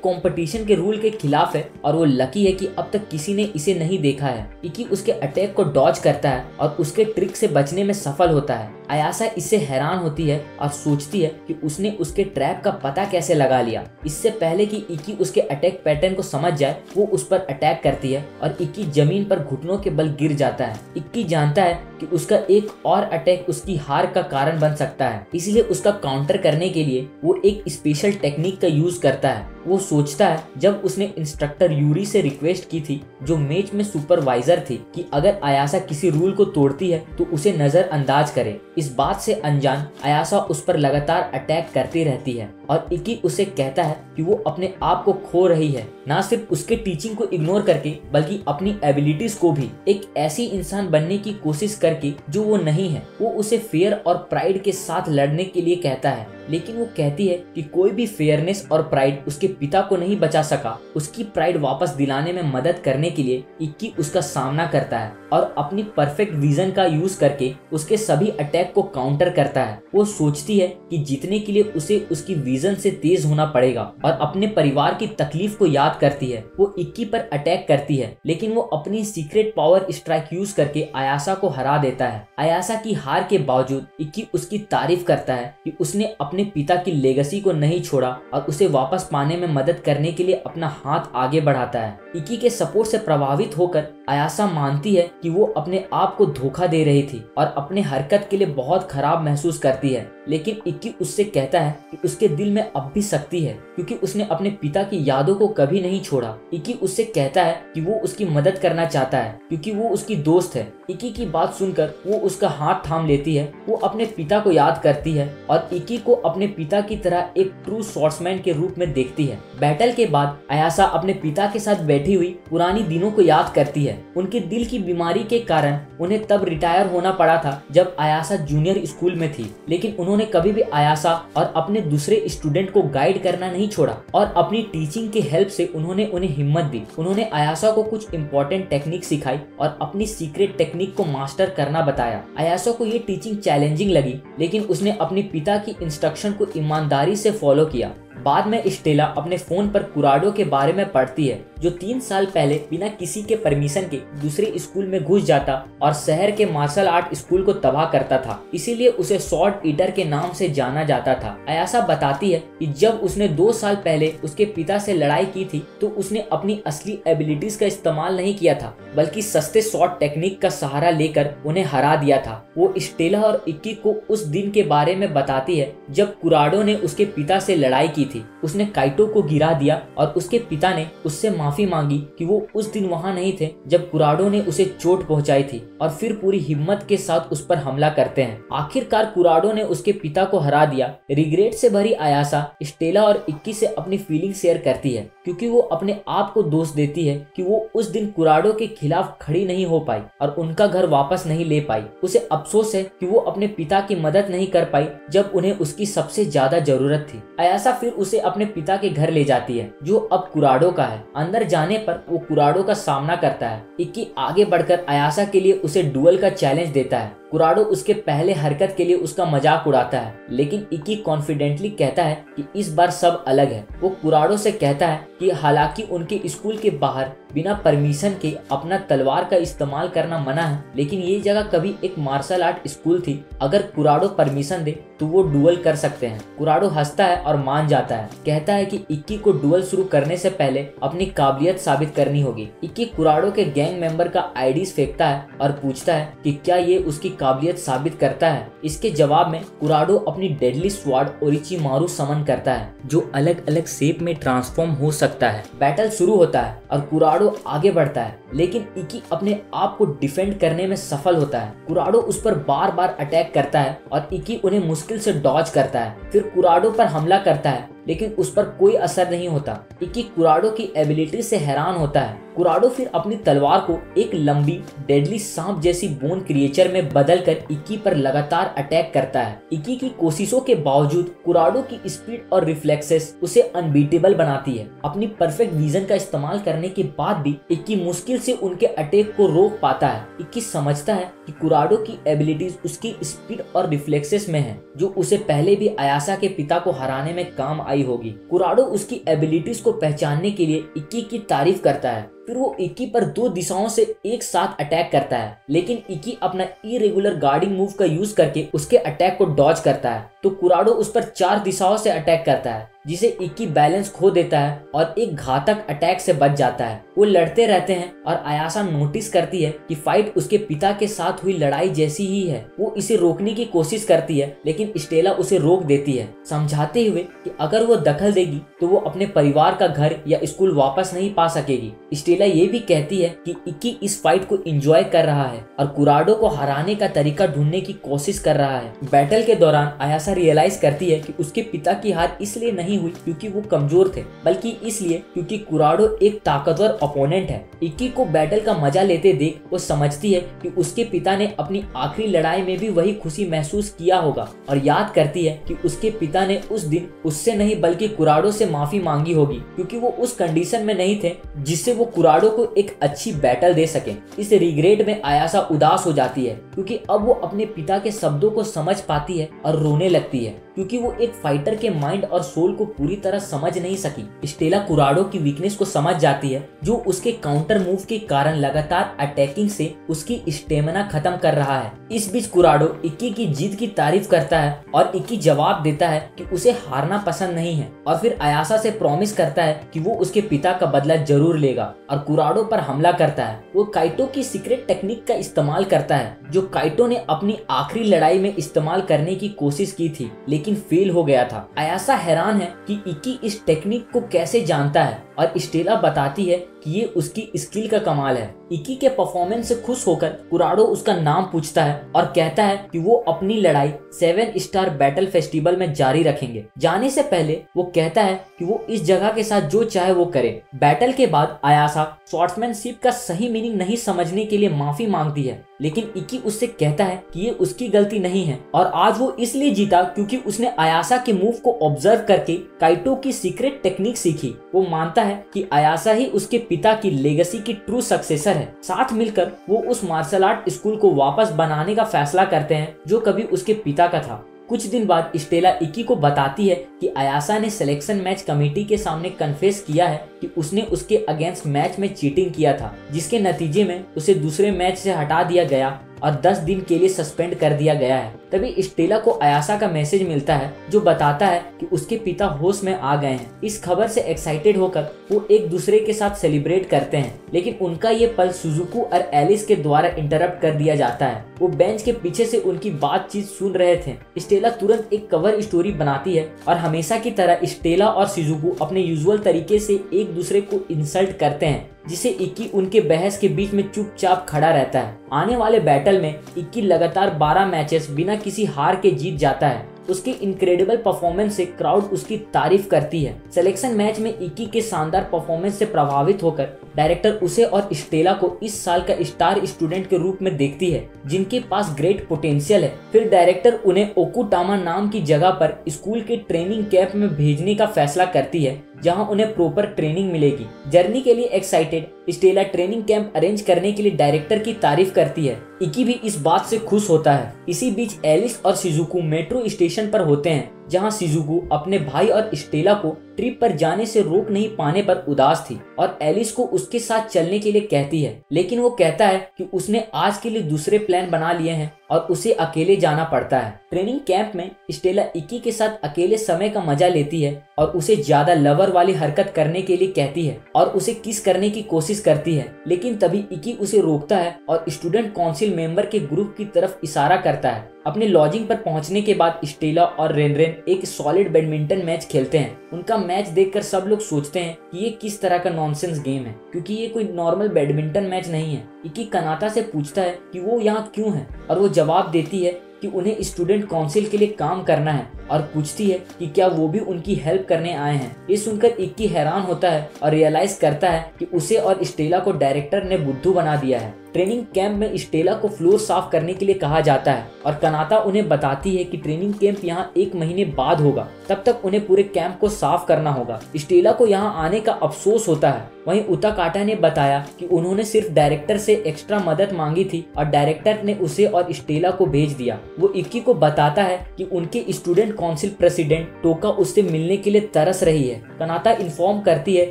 [SPEAKER 1] कंपटीशन के रूल के खिलाफ है और वो लकी है कि अब तक किसी ने इसे नहीं देखा है। इकी उसके अटैक को डॉज करता है और उसके ट्रिक से बचने में सफल होता है। आयासा इससे हैरान होती है और सोचती है कि उसने उसके ट्रैप का पता कैसे लगा लिया। इससे पहले कि इकी उसके अटैक पैटर्न को समझ जाए, वो उस पर अटैक करती है और इकी जमीन पर घुटनों के बल गिर जाता है। इक्की जानता है कि उसका एक और अटैक उसकी हार का कारण बन सकता है, इसलिए उसका काउंटर करने के लिए वो एक स्पेशल टेक्निक का यूज करता है। वो सोचता है जब उसने इंस्ट्रक्टर यूरी से रिक्वेस्ट की थी, जो मैच में सुपरवाइजर थी, कि अगर आयासा किसी रूल को तोड़ती है तो उसे नजरअंदाज करे। इस बात से अनजान आयासा उस पर लगातार अटैक करती रहती है और इकी उसे कहता है कि वो अपने आप को खो रही है, ना सिर्फ उसके टीचिंग को इग्नोर करके बल्कि अपनी एबिलिटीज को भी, एक ऐसी इंसान बनने की कोशिश करके जो वो नहीं है। वो उसे फेयर और प्राइड के साथ लड़ने के लिए कहता है, लेकिन वो कहती है कि कोई भी फेयरनेस और प्राइड उसके पिता को नहीं बचा सका। उसकी प्राइड वापस दिलाने में मदद करने के लिए इक्की उसका सामना करता है और अपनी परफेक्ट विजन का यूज करके उसके सभी अटैक को काउंटर करता है। वो सोचती है कि जीतने के लिए उसे उसकी विजन से तेज होना पड़ेगा और अपने परिवार की तकलीफ को याद करती है। वो इक्की पर अटैक करती है, लेकिन वो अपनी सीक्रेट पावर स्ट्राइक यूज करके आयासा को हरा देता है। आयासा की हार के बावजूद इक्की उसकी तारीफ करता है कि उसने अपने पिता की लेगेसी को नहीं छोड़ा और उसे वापस पाने में मदद करने के लिए अपना हाथ आगे बढ़ाता है। इक्की के सपोर्ट से प्रभावित होकर आयासा मानती है कि वो अपने आप को धोखा दे रही थी और अपने हरकत के लिए बहुत खराब महसूस करती है, लेकिन इक्की उससे कहता है कि उसके दिल में अब भी शक्ति है क्योंकि उसने अपने पिता की यादों को कभी नहीं छोड़ा। इक्की उससे कहता है कि वो उसकी मदद करना चाहता है क्योंकि वो उसकी दोस्त है। इक्की की बात सुनकर वो उसका हाथ थाम लेती है। वो अपने पिता को याद करती है और इक्की को अपने पिता की तरह एक ट्रू स्वॉर्ड्समैन के रूप में देखती है। बैटल के बाद आयासा अपने पिता के साथ बैठी हुई पुरानी दिनों को याद करती है। उनके दिल की बीमारी के कारण उन्हें तब रिटायर होना पड़ा था जब आयासा जूनियर स्कूल में थी, लेकिन उन्होंने कभी भी आयासा और अपने दूसरे स्टूडेंट को गाइड करना नहीं छोड़ा और अपनी टीचिंग के हेल्प से उन्होंने उन्हें हिम्मत दी। उन्होंने आयासा को कुछ इंपॉर्टेंट टेक्निक सिखाई और अपनी सीक्रेट टेक्निक को मास्टर करना बताया। आयासा को ये टीचिंग चैलेंजिंग लगी, लेकिन उसने अपने पिता की इंस्ट्रक्शन को ईमानदारी से फॉलो किया। बाद में स्टेला अपने फोन पर कुराडो के बारे में पढ़ती है, जो 3 साल पहले बिना किसी के परमिशन के दूसरे स्कूल में घुस जाता और शहर के मार्शल आर्ट स्कूल को तबाह करता था। इसीलिए उसे स्वॉर्ड ईटर के नाम से जाना जाता था। आयासा बताती है कि जब उसने 2 साल पहले उसके पिता से लड़ाई की थी तो उसने अपनी असली एबिलिटीज का इस्तेमाल नहीं किया था, बल्कि सस्ते स्वॉर्ड टेक्निक का सहारा लेकर उन्हें हरा दिया था। वो स्टेला और इक्की को उस दिन के बारे में बताती है जब कुराडो ने उसके पिता से लड़ाई की थी। थी। उसने काइटो को गिरा दिया और उसके पिता ने उससे माफी मांगी कि वो उस दिन वहां नहीं थे जब कुराडो ने उसे चोट पहुंचाई थी, और फिर पूरी हिम्मत के साथ उस पर हमला करते हैं। आखिरकार कुराडो ने उसके पिता को हरा दिया। रिग्रेट से भरी आयासा स्टेला और इक्की से अपनी फीलिंग शेयर करती है, क्योंकि वो अपने आप को दोष देती है कि वो उस दिन कुराडो के खिलाफ खड़ी नहीं हो पाई और उनका घर वापस नहीं ले पाई। उसे अफसोस है कि वो अपने पिता की मदद नहीं कर पाई जब उन्हें उसकी सबसे ज्यादा जरूरत थी। आयासा फिर उसे अपने पिता के घर ले जाती है, जो अब कुराडो का है। अंदर जाने पर वो कुराडो का सामना करता है। इक्की आगे बढ़कर आयासा के लिए उसे डुअल का चैलेंज देता है। कुराडो उसके पहले हरकत के लिए उसका मजाक उड़ाता है, लेकिन इक्की कॉन्फिडेंटली कहता है कि इस बार सब अलग है। वो कुराडो से कहता है कि हालांकि उनके स्कूल के बाहर बिना परमिशन के अपना तलवार का इस्तेमाल करना मना है, लेकिन ये जगह कभी एक मार्शल आर्ट स्कूल थी। अगर कुराडो परमिशन दे तो वो डुअल कर सकते हैं। कुराडो हंसता है और मान जाता है, कहता है कि इक्की को डुअल शुरू करने से पहले अपनी काबिलियत साबित करनी होगी। इक्की कुराडो के गैंग मेंबर का आईडीज फेंकता है और पूछता है कि क्या ये उसकी काबिलियत साबित करता है। इसके जवाब में कुराडो अपनी डेडली स्वार्ड ओरिचिमारू समन करता है, जो अलग अलग शेप में ट्रांसफॉर्म हो सकता है। बैटल शुरू होता है और कुराडो आगे बढ़ता है, लेकिन इक्की अपने आप को डिफेंड करने में सफल होता है। कुराडो उस पर बार बार अटैक करता है और इक्की उन्हें मुश्किल से डॉज करता है। फिर कुराडो पर हमला करता है, लेकिन उस पर कोई असर नहीं होता। इक्की कुराडो की एबिलिटी से हैरान होता है। कुराडो फिर अपनी तलवार को एक लंबी डेडली सांप जैसी बोन क्रिएचर में बदलकर इक्की पर लगातार अटैक करता है। इक्की की कोशिशों के बावजूद कुराडो की स्पीड और रिफ्लेक्सेस उसे अनबीटेबल बनाती है। अपनी परफेक्ट विजन का इस्तेमाल करने के बाद भी इक्की मुश्किल से उनके अटैक को रोक पाता है। इक्की समझता है कि कुराडो की एबिलिटीज उसकी स्पीड और रिफ्लेक्सेस में है, जो उसे पहले भी आयासा के पिता को हराने में काम आई होगी। कुराडो उसकी एबिलिटीज को पहचानने के लिए इक्की की तारीफ करता है। फिर वो इक्की पर दो दिशाओं से एक साथ अटैक करता है, लेकिन इक्की अपना इरेगुलर गार्डिंग मूव का यूज करके उसके अटैक को डॉज करता है। तो कुराडो उस पर 4 दिशाओं से अटैक करता है, जिसे इक्की बैलेंस खो देता है और एक घातक अटैक से बच जाता है। वो लड़ते रहते हैं और आयासा नोटिस करती है कि फाइट उसके पिता के साथ हुई लड़ाई जैसी ही है। वो इसे रोकने की कोशिश करती है, लेकिन स्टेला उसे रोक देती है, समझाते हुए कि अगर वो दखल देगी तो वो अपने परिवार का घर या स्कूल वापस नहीं पा सकेगी। स्टेला ये भी कहती है कि इक्की इस फाइट को एंजॉय कर रहा है और कुराडो को हराने का तरीका ढूंढने की कोशिश कर रहा है। बैटल के दौरान आयासा रियलाइज करती है कि उसके पिता की हार इसलिए नहीं हुई क्योंकि वो कमजोर थे, बल्कि इसलिए क्योंकि कुराडो एक ताकतवर ओपोनेंट है। इक्की को बैटल का मजा लेते देख वो समझती है कि उसके पिता ने अपनी आखिरी लड़ाई में भी वही खुशी महसूस किया होगा, और याद करती है कि उसके पिता ने उस दिन उससे नहीं बल्कि कुराडो से माफी मांगी होगी, क्योंकि वो उस कंडीशन में नहीं थे जिससे वो कुराडो को एक अच्छी बैटल दे सके। इस रिग्रेट में आयासा उदास हो जाती है, क्योंकि अब वो अपने पिता के शब्दों को समझ पाती है और रोने लगती है, क्योंकि वो एक फाइटर के माइंड और सोल को पूरी तरह समझ नहीं सकी। स्टेला कुराडो की वीकनेस को समझ जाती है, जो उसके काउंटर मूव के कारण लगातार अटैकिंग से उसकी स्टेमिना खत्म कर रहा है। इस बीच कुराडो इक्की की जीत की तारीफ करता है और इक्की जवाब देता है कि उसे हारना पसंद नहीं है, और फिर आयासा से प्रॉमिस करता है कि वो उसके पिता का बदला जरूर लेगा और कुराडो पर हमला करता है। वो काइटो की सीक्रेट टेक्निक का इस्तेमाल करता है, जो काइटो ने अपनी आखिरी लड़ाई में इस्तेमाल करने की कोशिश की थी, लेकिन फेल हो गया था। आयासा हैरान है कि इक्की इस टेक्निक को कैसे जानता है, और स्टेला बताती है कि ये उसकी स्किल का कमाल है। इक्की के परफॉर्मेंस से खुश होकर कुराडो उसका नाम पूछता है और कहता है कि वो अपनी लड़ाई 7 स्टार बैटल फेस्टिवल में जारी रखेंगे। जाने से पहले वो कहता है कि वो इस जगह के साथ जो चाहे वो करे। बैटल के बाद आयासा स्वॉर्ड्समैनशिप का सही मीनिंग नहीं समझने के लिए माफी मांगती है, लेकिन इक्की उससे कहता है कि ये उसकी गलती नहीं है, और आज वो इसलिए जीता क्योंकि उसने आयासा के मूव को ऑब्जर्व करके काइटो की सीक्रेट टेक्निक सीखी। वो मानता है कि आयासा ही उसके पिता की लेगेसी की ट्रू सक्सेसर है। साथ मिलकर वो उस मार्शल आर्ट स्कूल को वापस बनाने का फैसला करते हैं जो कभी उसके पिता का था। कुछ दिन बाद स्टेला इक्की को बताती है कि आयासा ने सिलेक्शन मैच कमेटी के सामने कन्फेस किया है कि उसने उसके अगेंस्ट मैच में चीटिंग किया था, जिसके नतीजे में उसे दूसरे मैच से हटा दिया गया और 10 दिन के लिए सस्पेंड कर दिया गया है। तभी स्टेला को अयासा का मैसेज मिलता है जो बताता है कि उसके पिता होश में आ गए हैं। इस खबर से एक्साइटेड होकर वो एक दूसरे के साथ सेलिब्रेट करते हैं, लेकिन उनका ये पल सुजुकी और एलिस के द्वारा इंटरप्ट कर दिया जाता है। वो बेंच के पीछे से उनकी बातचीत सुन रहे थे। स्टेला तुरंत एक कवर स्टोरी बनाती है और हमेशा की तरह स्टेला और शिजुको अपने यूजुअल तरीके से एक दूसरे को इंसल्ट करते हैं, जिसे इक्की उनके बहस के बीच में चुपचाप खड़ा रहता है। आने वाले बैटल में इक्की लगातार 12 मैचेस बिना किसी हार के जीत जाता है। उसके इनक्रेडिबल परफॉर्मेंस से क्राउड उसकी तारीफ करती है। सिलेक्शन मैच में इक्की के शानदार परफॉर्मेंस से प्रभावित होकर डायरेक्टर उसे और स्टेला को इस साल का स्टार स्टूडेंट के रूप में देखती है, जिनके पास ग्रेट पोटेंशियल है। फिर डायरेक्टर उन्हें ओकुटामा नाम की जगह पर स्कूल के ट्रेनिंग कैंप में भेजने का फैसला करती है, जहां उन्हें प्रॉपर ट्रेनिंग मिलेगी। जर्नी के लिए excited Stella training camp arrange करने के लिए डायरेक्टर की तारीफ करती है। इक्की भी इस बात से खुश होता है। इसी बीच एलिस और शिजुको मेट्रो स्टेशन पर होते हैं, जहां शिजुको अपने भाई और स्टेला को ट्रिप पर जाने से रोक नहीं पाने पर उदास थी और एलिस को उसके साथ चलने के लिए कहती है, लेकिन वो कहता है कि उसने आज के लिए दूसरे प्लान बना लिए हैं और उसे अकेले जाना पड़ता है। ट्रेनिंग कैंप में स्टेला इक्की के साथ अकेले समय का मजा लेती है और उसे ज्यादा लवर वाली हरकत करने के लिए कहती है और उसे किस करने की कोशिश करती है, लेकिन तभी इक्की उसे रोकता है और स्टूडेंट काउंसिल मेंबर के ग्रुप की तरफ इशारा करता है। अपने लॉजिंग पर पहुंचने के बाद स्टेला और रेनरेन एक सॉलिड बैडमिंटन मैच खेलते हैं। उनका मैच देखकर सब लोग सोचते हैं कि ये किस तरह का नॉनसेंस गेम है, क्योंकि ये कोई नॉर्मल बैडमिंटन मैच नहीं है। इक्की कनाता से पूछता है कि वो यहाँ क्यों है और वो जवाब देती है कि उन्हें स्टूडेंट काउंसिल के लिए काम करना है और पूछती है कि क्या वो भी उनकी हेल्प करने आए हैं। ये सुनकर इक्की हैरान होता है और रियलाइज करता है कि उसे और स्टेला को डायरेक्टर ने बुद्धू बना दिया है। ट्रेनिंग कैंप में स्टेला को फ्लोर साफ करने के लिए कहा जाता है और कनाता उन्हें बताती है कि ट्रेनिंग कैंप यहाँ 1 महीने बाद होगा, तब तक उन्हें पूरे कैंप को साफ करना होगा। स्टेला को यहाँ आने का अफसोस होता है। वहीं उताकाटा ने बताया कि उन्होंने सिर्फ डायरेक्टर से एक्स्ट्रा मदद मांगी थी और डायरेक्टर ने उसे और स्टेला को भेज दिया। वो इक्की को बताता है कि उनके स्टूडेंट काउंसिल प्रेसिडेंट टोका उससे मिलने के लिए तरस रही है। कनाता इन्फॉर्म करती है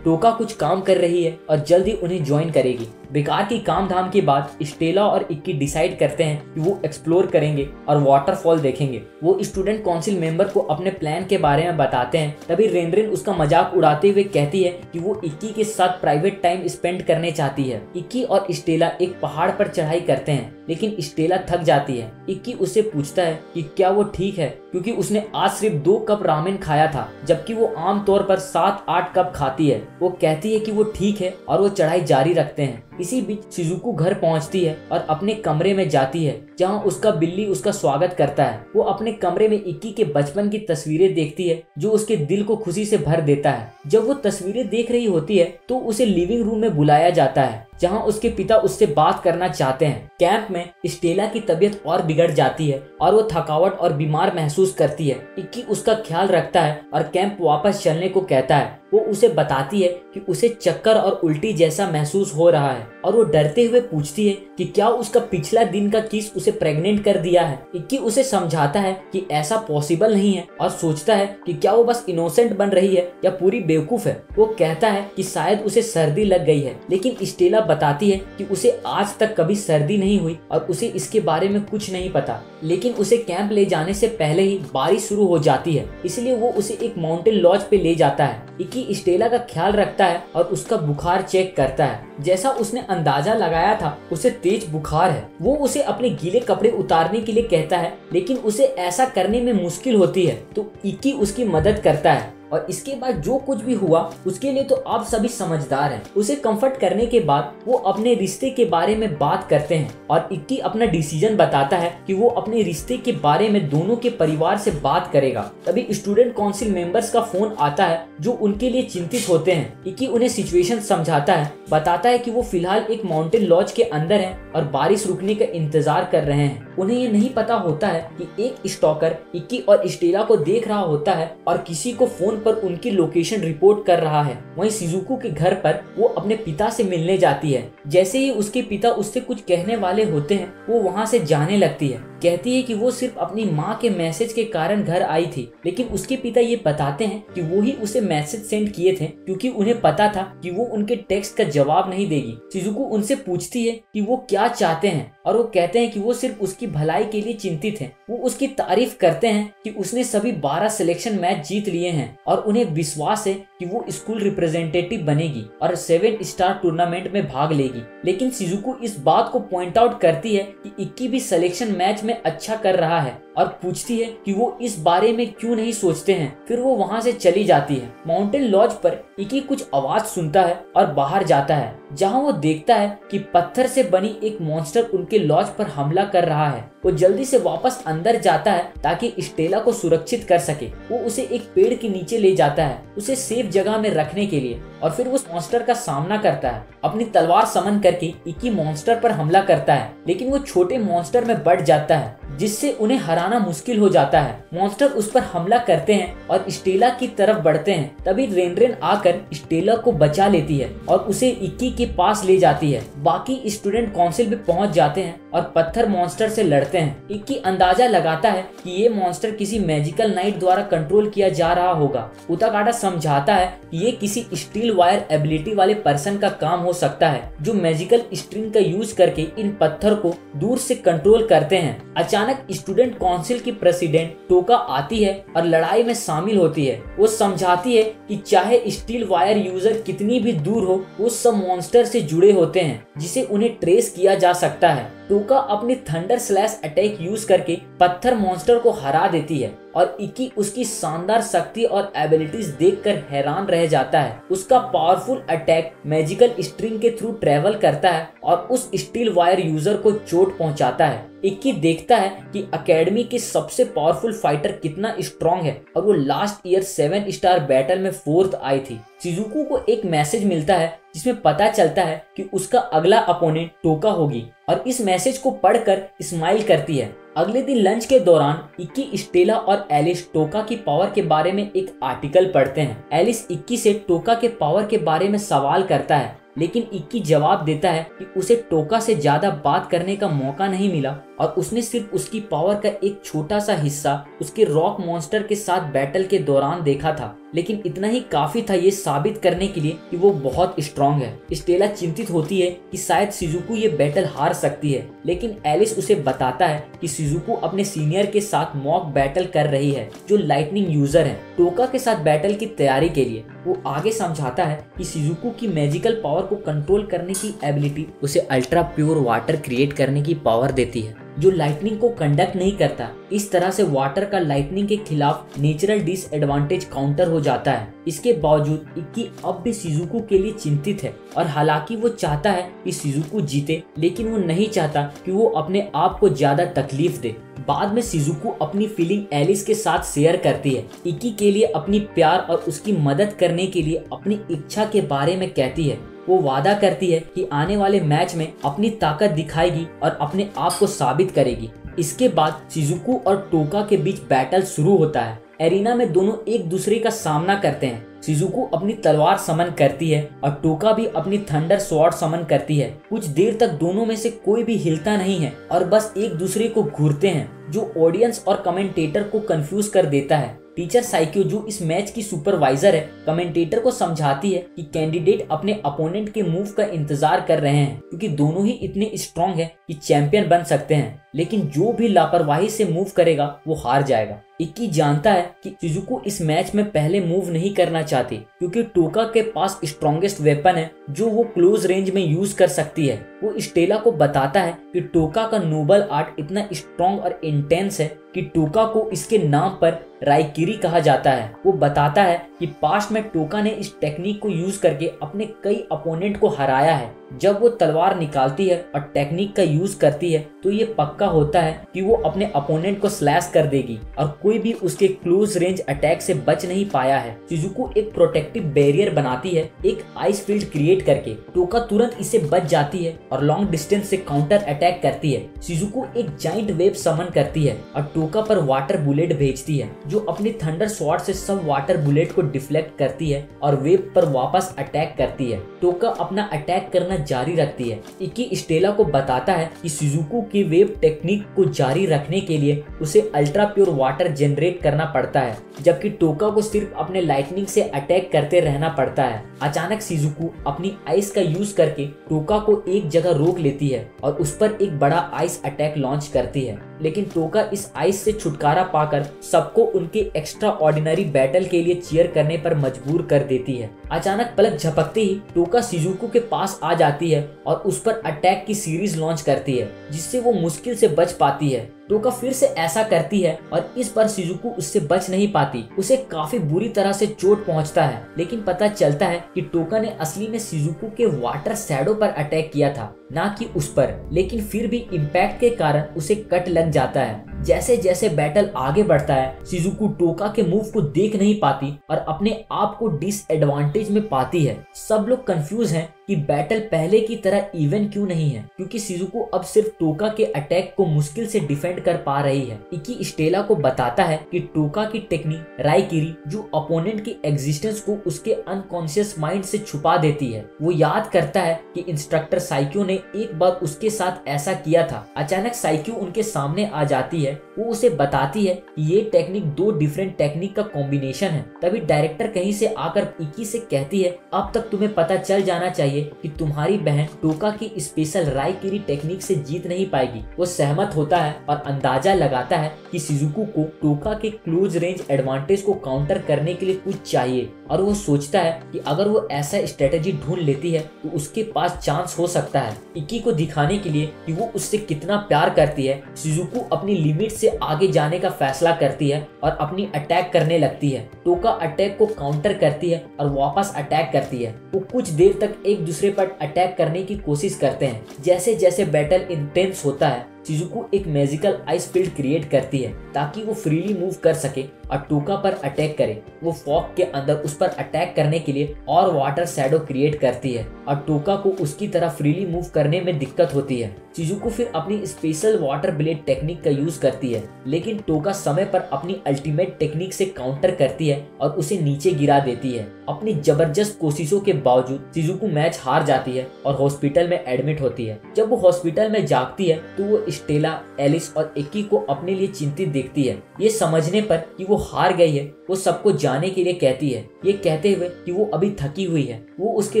[SPEAKER 1] टोका कुछ काम कर रही है और जल्द ही उन्हें ज्वाइन करेगी। बेकार की काम धाम के बाद स्टेला और इक्की डिसाइड करते हैं कि वो एक्सप्लोर करेंगे और वाटरफॉल देखेंगे। वो स्टूडेंट काउंसिल मेंबर को अपने प्लान के बारे में बताते हैं। तभी रेनरेन उसका मजाक उड़ाते हुए कहती है कि वो इक्की के साथ प्राइवेट टाइम स्पेंड करने चाहती है। इक्की और स्टेला एक पहाड़ पर चढ़ाई करते हैं, लेकिन स्टेला थक जाती है। इक्की उससे पूछता है कि क्या वो ठीक है, क्योंकि उसने आज सिर्फ 2 कप रामेन खाया था, जबकि वो आमतौर पर 7-8 कप खाती है। वो कहती है कि वो ठीक है और वो चढ़ाई जारी रखते हैं। इसी बीच शिजुको घर पहुंचती है और अपने कमरे में जाती है, जहां उसका बिल्ली उसका स्वागत करता है। वो अपने कमरे में इक्की के बचपन की तस्वीरें देखती है, जो उसके दिल को खुशी से भर देता है। जब वो तस्वीरें देख रही होती है तो उसे लिविंग रूम में बुलाया जाता है, जहां उसके पिता उससे बात करना चाहते हैं। कैंप में स्टेला की तबीयत और बिगड़ जाती है और वो थकावट और बीमार महसूस करती है। इक्की उसका ख्याल रखता है और कैंप वापस चलने को कहता है। वो उसे बताती है कि उसे चक्कर और उल्टी जैसा महसूस हो रहा है और वो डरते हुए पूछती है कि क्या उसका पिछला दिन का किस उसे प्रेग्नेंट कर दिया है। इक्की उसे समझाता है कि ऐसा पॉसिबल नहीं है और सोचता है कि क्या वो बस इनोसेंट बन रही है या पूरी बेवकूफ है। वो कहता है कि शायद उसे सर्दी लग गई है, लेकिन स्टेला बताती है कि उसे आज तक कभी सर्दी नहीं हुई और उसे इसके बारे में कुछ नहीं पता। लेकिन उसे कैंप ले जाने से पहले ही बारिश शुरू हो जाती है, इसलिए वो उसे एक माउंटेन लॉज पे ले जाता है। इक्की स्टेला का ख्याल रखता है और उसका बुखार चेक करता है। जैसा उसने अंदाजा लगाया था, उसे तेज बुखार है। वो उसे अपने गीले कपड़े उतारने के लिए कहता है, लेकिन उसे ऐसा करने में मुश्किल होती है, तो इक्की उसकी मदद करता है। और इसके बाद जो कुछ भी हुआ उसके लिए तो आप सभी समझदार हैं। उसे कंफर्ट करने के बाद वो अपने रिश्ते के बारे में बात करते हैं और इक्की अपना डिसीजन बताता है कि वो अपने रिश्ते के बारे में दोनों के परिवार से बात करेगा। तभी स्टूडेंट काउंसिल मेंबर्स का फोन आता है, जो उनके लिए चिंतित होते हैं। इक्की उन्हें सिचुएशन समझाता है, बताता है कि वो फिलहाल एक माउंटेन लॉज के अंदर है और बारिश रुकने का इंतजार कर रहे हैं। उन्हें ये नहीं पता होता है कि एक स्टॉकर इक्की और स्टेला को देख रहा होता है और किसी को फोन पर उनकी लोकेशन रिपोर्ट कर रहा है। वहीं शिजुको के घर पर वो अपने पिता से मिलने जाती है। जैसे ही उसके पिता उससे कुछ कहने वाले होते हैं, वो वहाँ से जाने लगती है। कहती है कि वो सिर्फ अपनी माँ के मैसेज के कारण घर आई थी, लेकिन उसके पिता ये बताते हैं कि वो ही उसे मैसेज सेंड किए थे क्योंकि उन्हें पता था कि वो उनके टेक्स्ट का जवाब नहीं देगी। शिजुको उनसे पूछती है कि वो क्या चाहते हैं और वो कहते हैं कि वो सिर्फ उसकी भलाई के लिए चिंतित हैं। वो उसकी तारीफ करते हैं कि उसने सभी 12 सिलेक्शन मैच जीत लिए हैं और उन्हें विश्वास है कि वो स्कूल रिप्रेजेंटेटिव बनेगी और 7 स्टार टूर्नामेंट में भाग लेगी। लेकिन शिजुको इस बात को पॉइंट आउट करती है कि इक्की भी सिलेक्शन मैच में अच्छा कर रहा है और पूछती है कि वो इस बारे में क्यों नहीं सोचते हैं। फिर वो वहाँ से चली जाती है। माउंटेन लॉज पर इक्की कुछ आवाज सुनता है और बाहर जाता है, जहाँ वो देखता है कि पत्थर से बनी एक मॉन्स्टर उनके लॉज पर हमला कर रहा है। वो जल्दी से वापस अंदर जाता है ताकि स्टेला को सुरक्षित कर सके। वो उसे एक पेड़ के नीचे ले जाता है, उसे सेफ जगह में रखने के लिए, और फिर उस मॉन्स्टर का सामना करता है। अपनी तलवार समन करके इक्की मॉन्स्टर पर हमला करता है, लेकिन वो छोटे मॉन्स्टर में बढ़ जाता है, जिससे उन्हें हराना मुश्किल हो जाता है। मॉन्स्टर उस पर हमला करते हैं और स्टेला की तरफ बढ़ते हैं। तभी रेनरेन आकर स्टेला को बचा लेती है और उसे इक्की के पास ले जाती है। बाकी स्टूडेंट काउंसिल में पहुंच जाते हैं और पत्थर मॉन्स्टर से लड़ते हैं। इक्की अंदाजा लगाता है कि ये मॉन्स्टर किसी मैजिकल नाइट द्वारा कंट्रोल किया जा रहा होगा। उताकाटा समझाता है कि ये किसी स्टील वायर एबिलिटी वाले पर्सन का काम हो सकता है, जो मैजिकल स्ट्रिंग का यूज करके इन पत्थर को दूर से कंट्रोल करते हैं। अचानक स्टूडेंट काउंसिल की प्रेसिडेंट टोका आती है और लड़ाई में शामिल होती है। वो समझाती है कि चाहे स्टील वायर यूजर कितनी भी दूर हो, वो सब मॉन्स्टर से जुड़े होते हैं जिसे उन्हें ट्रेस किया जा सकता है। टोका अपनी थंडर स्लैश अटैक यूज करके पत्थर मॉन्स्टर को हरा देती है और इक्की उसकी शानदार शक्ति और एबिलिटीज देखकर हैरान रह जाता है। उसका पावरफुल अटैक मैजिकल स्ट्रिंग के थ्रू ट्रेवल करता है और उस स्टील वायर यूजर को चोट पहुंचाता है। इक्की देखता है कि एकेडमी के सबसे पावरफुल फाइटर कितना स्ट्रॉन्ग है और वो लास्ट ईयर 7 स्टार बैटल में 4th आई थी। शिजुको को एक मैसेज मिलता है जिसमें पता चलता है कि उसका अगला अपोनेंट टोका होगी और इस मैसेज को पढ़कर स्माइल करती है। अगले दिन लंच के दौरान इक्की, स्टेला और एलिस टोका की पावर के बारे में एक आर्टिकल पढ़ते हैं। एलिस इक्की से टोका के पावर के बारे में सवाल करता है, लेकिन इक्की जवाब देता है कि उसे टोका से ज्यादा बात करने का मौका नहीं मिला और उसने सिर्फ उसकी पावर का एक छोटा सा हिस्सा उसके रॉक मॉन्स्टर के साथ बैटल के दौरान देखा था, लेकिन इतना ही काफी था ये साबित करने के लिए कि वो बहुत स्ट्रॉन्ग है। स्टेला चिंतित होती है कि शायद शिजुको ये बैटल हार सकती है, लेकिन एलिस उसे बताता है कि शिजुको अपने सीनियर के साथ मॉक बैटल कर रही है, जो लाइटनिंग यूजर है, टोका के साथ बैटल की तैयारी के लिए। वो आगे समझाता है कि शिजुको की मैजिकल पावर को कंट्रोल करने की एबिलिटी उसे अल्ट्रा प्योर वाटर क्रिएट करने की पावर देती है, जो लाइटनिंग को कंडक्ट नहीं करता। इस तरह से वाटर का लाइटनिंग के खिलाफ नेचुरल डिसएडवांटेज काउंटर हो जाता है। इसके बावजूद इक्की अब भी शिजुको के लिए चिंतित है और हालांकि वो चाहता है कि शिजुको जीते, लेकिन वो नहीं चाहता कि वो अपने आप को ज्यादा तकलीफ दे। बाद में शिजुको अपनी फीलिंग एलिस के साथ शेयर करती है। इक्की के लिए अपनी प्यार और उसकी मदद करने के लिए अपनी इच्छा के बारे में कहती है। वो वादा करती है कि आने वाले मैच में अपनी ताकत दिखाएगी और अपने आप को साबित करेगी। इसके बाद शिजुको और टोका के बीच बैटल शुरू होता है। एरिना में दोनों एक दूसरे का सामना करते हैं। शिजुको अपनी तलवार समन करती है और टोका भी अपनी थंडर स्वॉर्ड समन करती है। कुछ देर तक दोनों में से कोई भी हिलता नहीं है और बस एक दूसरे को घूरते हैं, जो ऑडियंस और कमेंटेटर को कंफ्यूज कर देता है। टीचर साइक्यो, जो इस मैच की सुपरवाइजर है, कमेंटेटर को समझाती है कि कैंडिडेट अपने अपोनेंट के मूव का इंतजार कर रहे हैं, क्योंकि दोनों ही इतने स्ट्रॉन्ग हैं कि चैंपियन बन सकते हैं, लेकिन जो भी लापरवाही से मूव करेगा वो हार जाएगा। इक्की जानता है कि शिजुको इस मैच में पहले मूव नहीं करना चाहती, क्योंकि टोका के पास स्ट्रॉन्गेस्ट वेपन है जो वो क्लोज रेंज में यूज कर सकती है। वो स्टेला को बताता है कि टोका का नोबल आर्ट इतना स्ट्रॉन्ग और इंटेंस है कि टोका को इसके नाम पर राइकिरी कहा जाता है। वो बताता है कि पास्ट में टोका ने इस टेक्निक को यूज करके अपने कई अपोनेंट को हराया है। जब वो तलवार निकालती है और टेक्निक का यूज करती है तो ये पक्का होता है कि वो अपने अपोनेंट को स्लैश कर देगी और कोई भी उसके क्लोज रेंज अटैक से बच नहीं पाया है। शिजुको एक प्रोटेक्टिव बैरियर बनाती है, एक आइस फील्ड क्रिएट करके। टोका तुरंत इससे बच जाती है और लॉन्ग डिस्टेंस से काउंटर अटैक करती है। शिजुको एक जाइंट वेव समन करती है और टोका पर वाटर बुलेट भेजती है, जो अपनी थंडर स्वॉर्ड से सब वाटर बुलेट को डिफ्लेक्ट करती है और वेब पर वापस अटैक करती है। टोका अपना अटैक करना जारी रखती है। इक्की स्टेला को बताता है कि शिजुको की वेब टेक्निक को जारी रखने के लिए उसे अल्ट्रा प्योर वाटर जनरेट करना पड़ता है, जबकि टोका को सिर्फ अपने लाइटनिंग से अटैक करते रहना पड़ता है। अचानक शिजुको अपनी आइस का यूज करके टोका को एक जगह रोक लेती है और उस पर एक बड़ा आइस अटैक लॉन्च करती है, लेकिन टोका इस आइस से छुटकारा पाकर सबको उनके एक्स्ट्रा ऑर्डिनरी बैटल के लिए चीयर करने पर मजबूर कर देती है। अचानक पलक झपकते ही टोका शिजुको के पास आ जाती है और उस पर अटैक की सीरीज लॉन्च करती है, जिससे वो मुश्किल से बच पाती है। टोका फिर से ऐसा करती है और इस बार शिजुको उससे बच नहीं पाती। उसे काफी बुरी तरह से चोट पहुंचता है, लेकिन पता चलता है कि टोका ने असली में शिजुको के वाटर शैडो पर अटैक किया था, ना कि उस पर। लेकिन फिर भी इम्पैक्ट के कारण उसे कट लग जाता है। जैसे जैसे बैटल आगे बढ़ता है, शिजुको टोका के मूव को देख नहीं पाती और अपने आप को डिसएडवांटेज में पाती है। सब लोग कंफ्यूज हैं कि बैटल पहले की तरह इवन क्यों नहीं है, क्योंकि शिजुको अब सिर्फ टोका के अटैक को मुश्किल से डिफेंड कर पा रही है। इक्की स्टेला को बताता है कि टोका की टेक्निक राइकिरी, जो अपोनेंट की एग्जिस्टेंस को उसके अनकॉन्शियस माइंड से छुपा देती है। वो याद करता है कि इंस्ट्रक्टर साइक्यो ने एक बार उसके साथ ऐसा किया था। अचानक साइक्यो उनके सामने आ जाती है। वो उसे बताती है कि ये टेक्निक दो डिफरेंट टेक्निक का कॉम्बिनेशन है। तभी डायरेक्टर कहीं से आकर इक्की से कहती है, अब तक तुम्हें पता चल जाना चाहिए कि तुम्हारी बहन टोका की स्पेशल राइकिरी टेक्निक से जीत नहीं पाएगी। वो सहमत होता है और अंदाजा लगाता है कि शिजुको को टोका के क्लोज रेंज एडवांटेज को काउंटर करने के लिए कुछ चाहिए, और वो सोचता है कि अगर वो ऐसा स्ट्रेटेजी ढूंढ लेती है तो उसके पास चांस हो सकता है। इक्की को दिखाने के लिए कि वो उससे कितना प्यार करती है, शिजुको अपनी लिमिट से आगे जाने का फैसला करती है और अपनी अटैक करने लगती है। टोका अटैक को काउंटर करती है और वापस अटैक करती है। वो कुछ देर तक एक दूसरे पर अटैक करने की कोशिश करते हैं। जैसे जैसे बैटल इंटेंस होता है, शिजुको एक मैजिकल आइस फील्ड क्रिएट करती है ताकि वो फ्रीली मूव कर सके और टोका पर अटैक करे। वो फॉग के अंदर उस पर अटैक करने के लिए और वाटर शैडो क्रिएट करती है और टोका को उसकी तरह फ्रीली मूव करने में दिक्कत होती है। शिजुको फिर अपनी स्पेशल वाटर ब्लेड टेक्निक का यूज करती है, लेकिन टोका समय पर अपनी अल्टीमेट टेक्निक से काउंटर करती है और उसे नीचे गिरा देती है। अपनी जबरदस्त कोशिशों के बावजूद शिजुको मैच हार जाती है और हॉस्पिटल में एडमिट होती है। जब वो हॉस्पिटल में जागती है तो वो स्टेला, एलिस और इक्की को अपने लिए चिंतित देखती है। ये समझने पर कि वो हार गई है, वो सबको जाने के लिए कहती है, ये कहते हुए कि वो अभी थकी हुई है। वो उसके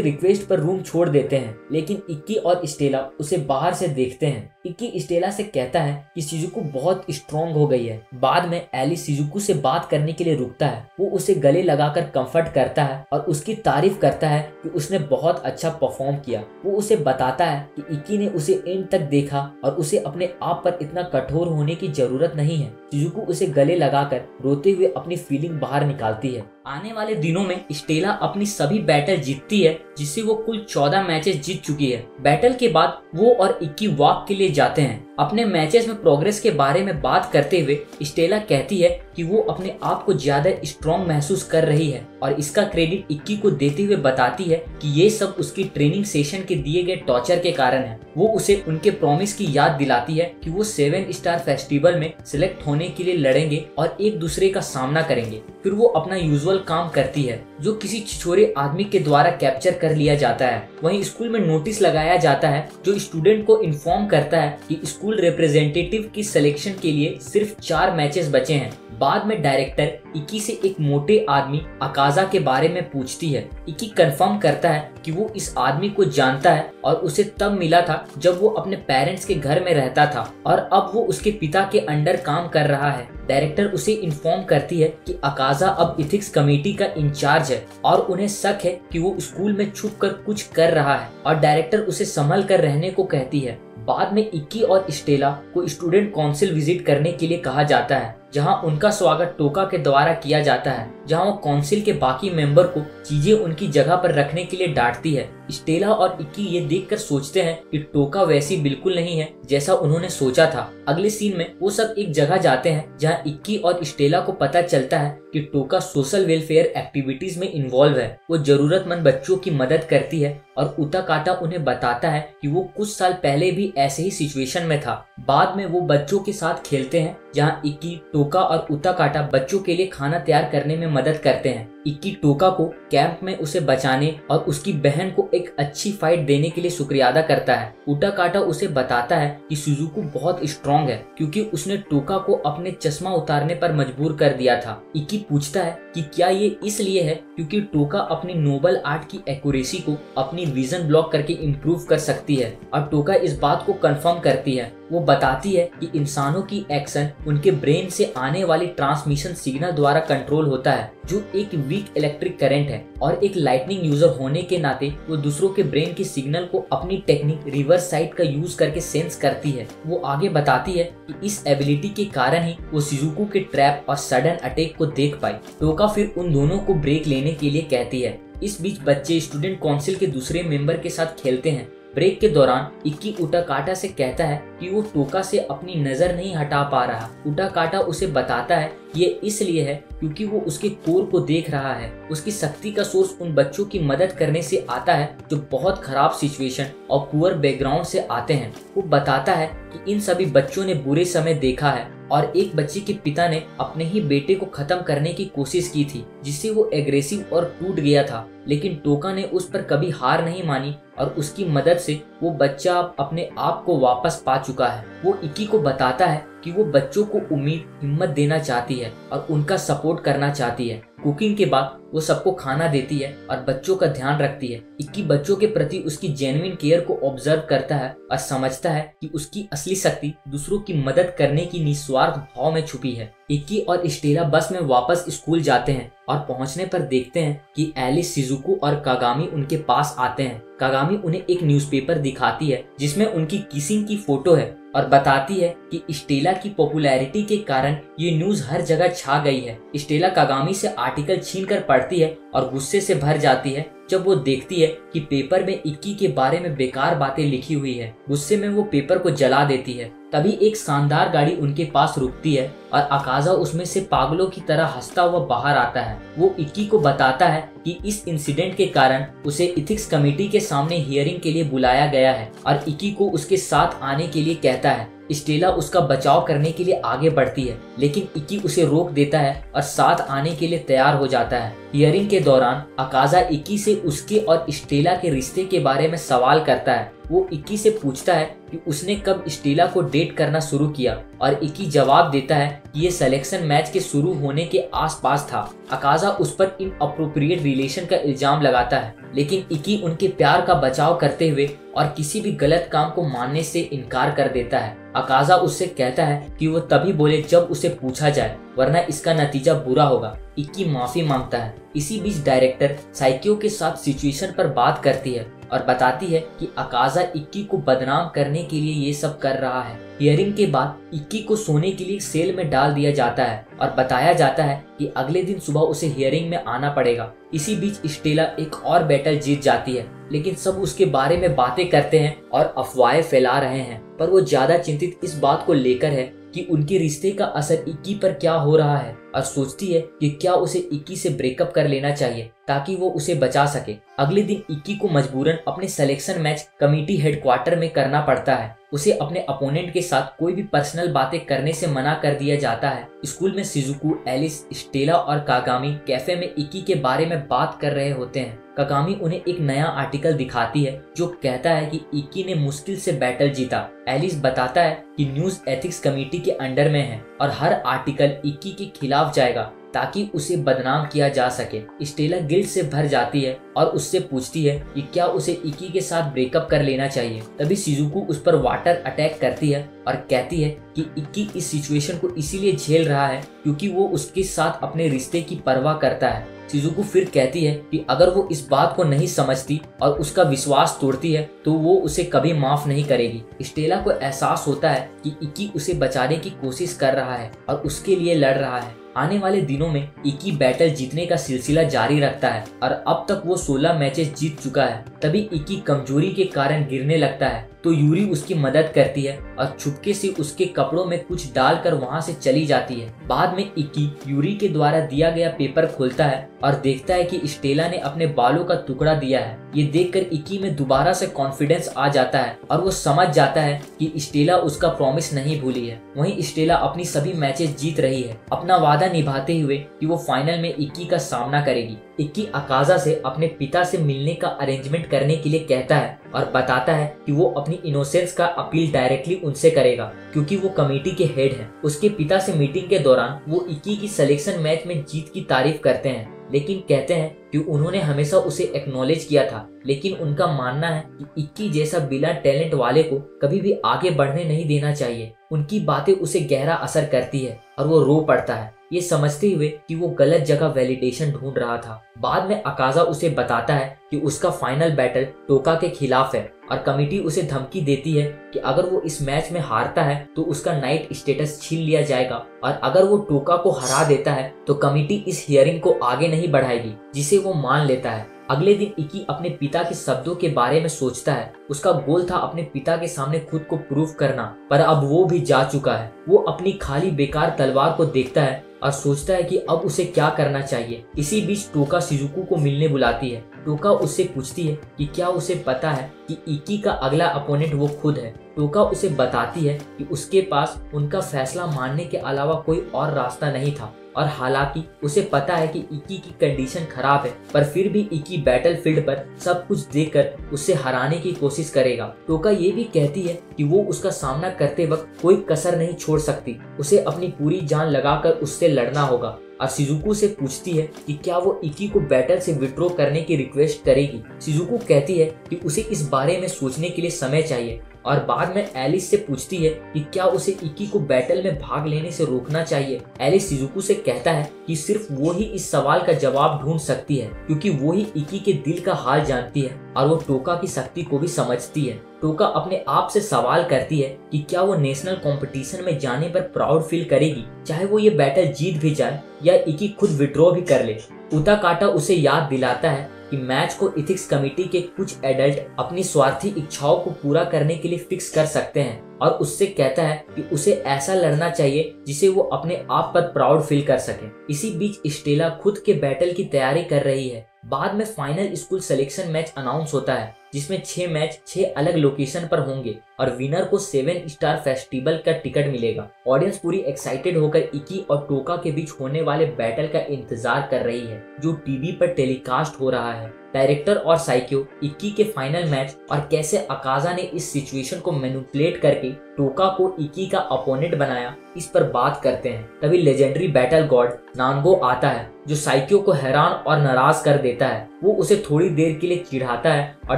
[SPEAKER 1] रिक्वेस्ट पर रूम छोड़ देते हैं, लेकिन इक्की और स्टेला उसे बाहर से देखते हैं। इक्की स्टेला से कहता है कि शिजुको बहुत स्ट्रॉन्ग हो गई है। बाद में एलिस शिजुको से बात करने के लिए रुकता है। वो उसे गले लगाकर कंफर्ट करता है और उसकी तारीफ करता है कि उसने बहुत अच्छा परफॉर्म किया। वो उसे बताता है कि इक्की ने उसे एंड तक देखा और उसे अपने आप पर इतना कठोर होने की जरूरत नहीं है। शिजुको उसे गले लगाकर रोते हुए अपनी फीलिंग बाहर निकालती है। आने वाले दिनों में स्टेला अपनी सभी बैटल जीतती है, जिससे वो कुल 14 मैचेस जीत चुकी है। बैटल के बाद वो और इक्की वॉक के लिए जाते हैं। अपने मैचेस में प्रोग्रेस के बारे में बात करते हुए स्टेला कहती है कि वो अपने आप को ज्यादा स्ट्रॉन्ग महसूस कर रही है और इसका क्रेडिट इक्की को देते हुए बताती है कि ये सब उसकी ट्रेनिंग सेशन के दिए गए टॉर्चर के कारण है। वो उसे उनके प्रॉमिस की याद दिलाती है कि वो 7 स्टार फेस्टिवल में सिलेक्ट होने के लिए लड़ेंगे और एक दूसरे का सामना करेंगे। फिर वो अपना यूजुअल काम करती है, जो किसी छिछोरे आदमी के द्वारा कैप्चर कर लिया जाता है। वहीं स्कूल में नोटिस लगाया जाता है जो स्टूडेंट को इन्फॉर्म करता है कि स्कूल रिप्रेजेंटेटिव की सिलेक्शन के लिए सिर्फ 4 मैचेस बचे हैं। बाद में डायरेक्टर इक्की से एक मोटे आदमी अकाजा के बारे में पूछती है। इक्की कंफर्म करता है कि वो इस आदमी को जानता है और उसे तब मिला था जब वो अपने पेरेंट्स के घर में रहता था और अब वो उसके पिता के अंडर काम कर रहा है। डायरेक्टर उसे इन्फॉर्म करती है कि अकाजा अब इथिक्स कमेटी का इंचार्ज है और उन्हें शक है कि वो स्कूल में छुपकर कुछ कर रहा है और डायरेक्टर उसे संभल कर रहने को कहती है। बाद में इक्की और स्टेला को स्टूडेंट काउंसिल विजिट करने के लिए कहा जाता है, जहां उनका स्वागत टोका के द्वारा किया जाता है, जहां वो काउंसिल के बाकी मेंबर को चीजें उनकी जगह पर रखने के लिए डांटती है। स्टेला और इक्की ये देखकर सोचते हैं कि टोका वैसी बिल्कुल नहीं है जैसा उन्होंने सोचा था। अगले सीन में वो सब एक जगह जाते हैं जहां इक्की और स्टेला को पता चलता है कि टोका सोशल वेलफेयर एक्टिविटीज में इन्वॉल्व है। वो जरूरतमंद बच्चों की मदद करती है और उताकाटा उन्हें बताता है कि वो कुछ साल पहले भी ऐसे ही सिचुएशन में था। बाद में वो बच्चों के साथ खेलते हैं, जहां इक्की, टोका और उताकाटा बच्चों के लिए खाना तैयार करने में मदद करते हैं। इक्की टोका को कैंप में उसे बचाने और उसकी बहन को एक अच्छी फाइट देने के लिए शुक्रिया अदा करता है। उटाकाटा उसे बताता है कि शिजुको बहुत स्ट्रांग है क्योंकि उसने टोका को अपने चश्मा उतारने पर मजबूर कर दिया था। इक्की पूछता है कि क्या ये इसलिए है क्योंकि टोका अपनी नोबल आर्ट की एक्यूरेसी को अपनी विजन ब्लॉक करके इम्प्रूव कर सकती है, और टोका इस बात को कंफर्म करती है। वो बताती है कि इंसानों की एक्शन उनके ब्रेन से आने वाली ट्रांसमिशन सिग्नल द्वारा कंट्रोल होता है, जो एक वीक इलेक्ट्रिक करंट है, और एक लाइटनिंग यूजर होने के नाते वो दूसरों के ब्रेन के सिग्नल को अपनी टेक्निक रिवर्स साइट का यूज करके सेंस करती है। वो आगे बताती है कि इस एबिलिटी के कारण ही वो शिजुको के ट्रैप और सडन अटैक को देख पाई। टोका फिर उन दोनों को ब्रेक लेने के लिए कहती है। इस बीच बच्चे स्टूडेंट काउंसिल के दूसरे मेंबर के साथ खेलते हैं। ब्रेक के दौरान इक्की उटाकाटा से कहता है कि वो टोका से अपनी नजर नहीं हटा पा रहा। उटाकाटा उसे बताता है ये इसलिए है क्योंकि वो उसके कोर को देख रहा है। उसकी शक्ति का सोर्स उन बच्चों की मदद करने से आता है जो बहुत खराब सिचुएशन और पुअर बैकग्राउंड से आते हैं। वो बताता है कि इन सभी बच्चों ने बुरे समय देखा है और एक बच्चे के पिता ने अपने ही बेटे को खत्म करने की कोशिश की थी, जिससे वो एग्रेसिव और टूट गया था, लेकिन टोका ने उस पर कभी हार नहीं मानी और उसकी मदद से वो बच्चा अपने आप को वापस पा चुका है। वो इक्की को बताता है कि वो बच्चों को उम्मीद, हिम्मत देना चाहती है और उनका सपोर्ट करना चाहती है। कुकिंग के बाद वो सबको खाना देती है और बच्चों का ध्यान रखती है। इक्की बच्चों के प्रति उसकी जेन्युइन केयर को ऑब्जर्व करता है और समझता है कि उसकी असली शक्ति दूसरों की मदद करने की निस्वार्थ भाव में छुपी है। इक्की और स्टेला बस में वापस स्कूल जाते हैं और पहुंचने पर देखते हैं कि एलिस, शिजुको और कागामी उनके पास आते हैं। कागामी उन्हें एक न्यूज़पेपर दिखाती है जिसमें उनकी किसिंग की फोटो है और बताती है कि स्टेला की पॉपुलैरिटी के कारण ये न्यूज हर जगह छा गई है। स्टेला कागामी से आर्टिकल छीनकर पढ़ती है और गुस्से से भर जाती है जब वो देखती है कि पेपर में इक्की के बारे में बेकार बातें लिखी हुई है। गुस्से में वो पेपर को जला देती है। तभी एक शानदार गाड़ी उनके पास रुकती है और अकाजा उसमें से पागलों की तरह हंसता हुआ बाहर आता है। वो इक्की को बताता है कि इस इंसिडेंट के कारण उसे इथिक्स कमेटी के सामने हियरिंग के लिए बुलाया गया है और इक्की को उसके साथ आने के लिए कहता है। स्टेला उसका बचाव करने के लिए आगे बढ़ती है, लेकिन इक्की उसे रोक देता है और साथ आने के लिए तैयार हो जाता है। हियरिंग के दौरान अकाजा इक्की से उसके और स्टेला के रिश्ते के बारे में सवाल करता है। वो इक्की से पूछता है कि उसने कब स्टेला को डेट करना शुरू किया और इक्की जवाब देता है कि ये सिलेक्शन मैच के शुरू होने के आसपास था। अकाजा उस पर इनअप्रोप्रिएट रिलेशन का इल्जाम लगाता है, लेकिन इक्की उनके प्यार का बचाव करते हुए और किसी भी गलत काम को मानने से इनकार कर देता है। अकाजा उससे कहता है कि वो तभी बोले जब उसे पूछा जाए, वरना इसका नतीजा बुरा होगा। इक्की माफी मांगता है। इसी बीच डायरेक्टर साइकियो के साथ सिचुएशन पर बात करती है और बताती है कि अकाजा इक्की को बदनाम करने के लिए ये सब कर रहा है। हियरिंग के बाद इक्की को सोने के लिए सेल में डाल दिया जाता है और बताया जाता है कि अगले दिन सुबह उसे हियरिंग में आना पड़ेगा। इसी बीच स्टेला एक और बैटल जीत जाती है, लेकिन सब उसके बारे में बातें करते हैं और अफवाहें फैला रहे हैं, पर वो ज्यादा चिंतित इस बात को लेकर है कि उनके रिश्ते का असर इक्की पर क्या हो रहा है और सोचती है कि क्या उसे इक्की से ब्रेकअप कर लेना चाहिए ताकि वो उसे बचा सके। अगले दिन इक्की को मजबूरन अपने सिलेक्शन मैच कमेटी हेडक्वार्टर में करना पड़ता है। उसे अपने अपोनेंट के साथ कोई भी पर्सनल बातें करने से मना कर दिया जाता है। स्कूल में शिजुको, एलिस, स्टेला और कागामी कैफे में इक्की के बारे में बात कर रहे होते हैं। कागामी उन्हें एक नया आर्टिकल दिखाती है जो कहता है कि इक्की ने मुश्किल से बैटल जीता। एलिस बताता है कि न्यूज एथिक्स कमेटी के अंडर में है और हर आर्टिकल इक्की के खिलाफ जाएगा ताकि उसे बदनाम किया जा सके। स्टेला गिल्ट से भर जाती है और उससे पूछती है कि क्या उसे इक्की के साथ ब्रेकअप कर लेना चाहिए। तभी शिजुको उस पर वाटर अटैक करती है और कहती है कि इक्की इस सिचुएशन को इसीलिए झेल रहा है क्योंकि वो उसके साथ अपने रिश्ते की परवाह करता है। शिजुको फिर कहती है कि अगर वो इस बात को नहीं समझती और उसका विश्वास तोड़ती है तो वो उसे कभी माफ नहीं करेगी। स्टेला को एहसास होता है कि इक्की उसे बचाने की कोशिश कर रहा है और उसके लिए लड़ रहा है। आने वाले दिनों में इक्की बैटल जीतने का सिलसिला जारी रखता है और अब तक वो 16 मैचेस जीत चुका है। तभी इक्की कमजोरी के कारण गिरने लगता है तो यूरी उसकी मदद करती है और चुपके से उसके कपड़ों में कुछ डालकर वहां से चली जाती है। बाद में इक्की यूरी के द्वारा दिया गया पेपर खोलता है और देखता है कि स्टेला ने अपने बालों का टुकड़ा दिया है। ये देखकर इक्की में दोबारा से कॉन्फिडेंस आ जाता है और वो समझ जाता है कि स्टेला उसका प्रॉमिस नहीं भूली है। वहीं स्टेला अपनी सभी मैचेस जीत रही है, अपना वादा निभाते हुए कि वो फाइनल में इक्की का सामना करेगी। इक्की अकाजा से अपने पिता से मिलने का अरेंजमेंट करने के लिए कहता है और बताता है कि वो अपनी इनोसेंस का अपील डायरेक्टली उनसे करेगा क्योंकि वो कमेटी के हेड हैं। उसके पिता से मीटिंग के दौरान वो इक्की की सिलेक्शन मैच में जीत की तारीफ करते हैं, लेकिन कहते हैं कि उन्होंने हमेशा उसे एक्नॉलेज किया था, लेकिन उनका मानना है कि इक्की जैसा बिना टैलेंट वाले को कभी भी आगे बढ़ने नहीं देना चाहिए। उनकी बातें उसे गहरा असर करती है और वो रो पड़ता है, ये समझते हुए कि वो गलत जगह वैलिडेशन ढूंढ रहा था। बाद में अकाजा उसे बताता है कि उसका फाइनल बैटल टोका के खिलाफ है और कमेटी उसे धमकी देती है कि अगर वो इस मैच में हारता है तो उसका नाइट स्टेटस छीन लिया जाएगा और अगर वो टोका को हरा देता है तो कमेटी इस हियरिंग को आगे नहीं बढ़ाएगी, जिसे वो मान लेता है। अगले दिन इक्की अपने पिता के शब्दों के बारे में सोचता है। उसका गोल था अपने पिता के सामने खुद को प्रूव करना, पर अब वो भी जा चुका है। वो अपनी खाली बेकार तलवार को देखता है और सोचता है कि अब उसे क्या करना चाहिए। इसी बीच टोका शिजुको को मिलने बुलाती है। टोका उससे पूछती है कि क्या उसे पता है कि इक्की का अगला अपोनेंट वो खुद है। टोका उसे बताती है कि उसके पास उनका फैसला मानने के अलावा कोई और रास्ता नहीं था और हालांकि उसे पता है कि इक्की की कंडीशन खराब है, पर फिर भी इक्की बैटलफील्ड पर सब कुछ देकर उसे हराने की कोशिश करेगा। टोका ये भी कहती है कि वो उसका सामना करते वक्त कोई कसर नहीं छोड़ सकती, उसे अपनी पूरी जान लगाकर उससे लड़ना होगा। और शिजुको से पूछती है कि क्या वो इक्की को बैटल से विड्रॉ करने की रिक्वेस्ट करेगी। शिजुको कहती है कि उसे इस बारे में सोचने के लिए समय चाहिए और बाद में एलिस से पूछती है कि क्या उसे इक्की को बैटल में भाग लेने से रोकना चाहिए। एलिस शिजुको से कहता है कि सिर्फ वो ही इस सवाल का जवाब ढूंढ सकती है क्योंकि वो ही इक्की के दिल का हाल जानती है और वो टोका की शक्ति को भी समझती है। टोका अपने आप से सवाल करती है कि क्या वो नेशनल कंपटीशन में जाने पर प्राउड फील करेगी, चाहे वो ये बैटल जीत भी जाए या इक्की खुद विड्रॉ भी कर ले। उताकाटा उसे याद दिलाता है कि मैच को एथिक्स कमेटी के कुछ एडल्ट अपनी स्वार्थी इच्छाओं को पूरा करने के लिए फिक्स कर सकते हैं और उससे कहता है कि उसे ऐसा लड़ना चाहिए जिसे वो अपने आप पर प्राउड फील कर सके। इसी बीच स्टेला खुद के बैटल की तैयारी कर रही है। बाद में final school selection match announce होता है जिसमें 6 मैच 6 अलग लोकेशन पर होंगे और विनर को 7 स्टार फेस्टिवल का टिकट मिलेगा। ऑडियंस पूरी एक्साइटेड होकर इक्की और टोका के बीच होने वाले बैटल का इंतजार कर रही है जो टीवी पर टेलीकास्ट हो रहा है। डायरेक्टर और साइक्यो इक्की के फाइनल मैच और कैसे अकाजा ने इस सिचुएशन को मैनिपुलेट करके टोका को इक्की का अपोनेंट बनाया, इस पर बात करते हैं। तभी लेजेंडरी बैटल गॉड नानगो आता है जो साइक्यो को हैरान और नाराज कर देता है। वो उसे थोड़ी देर के लिए चिढ़ाता है और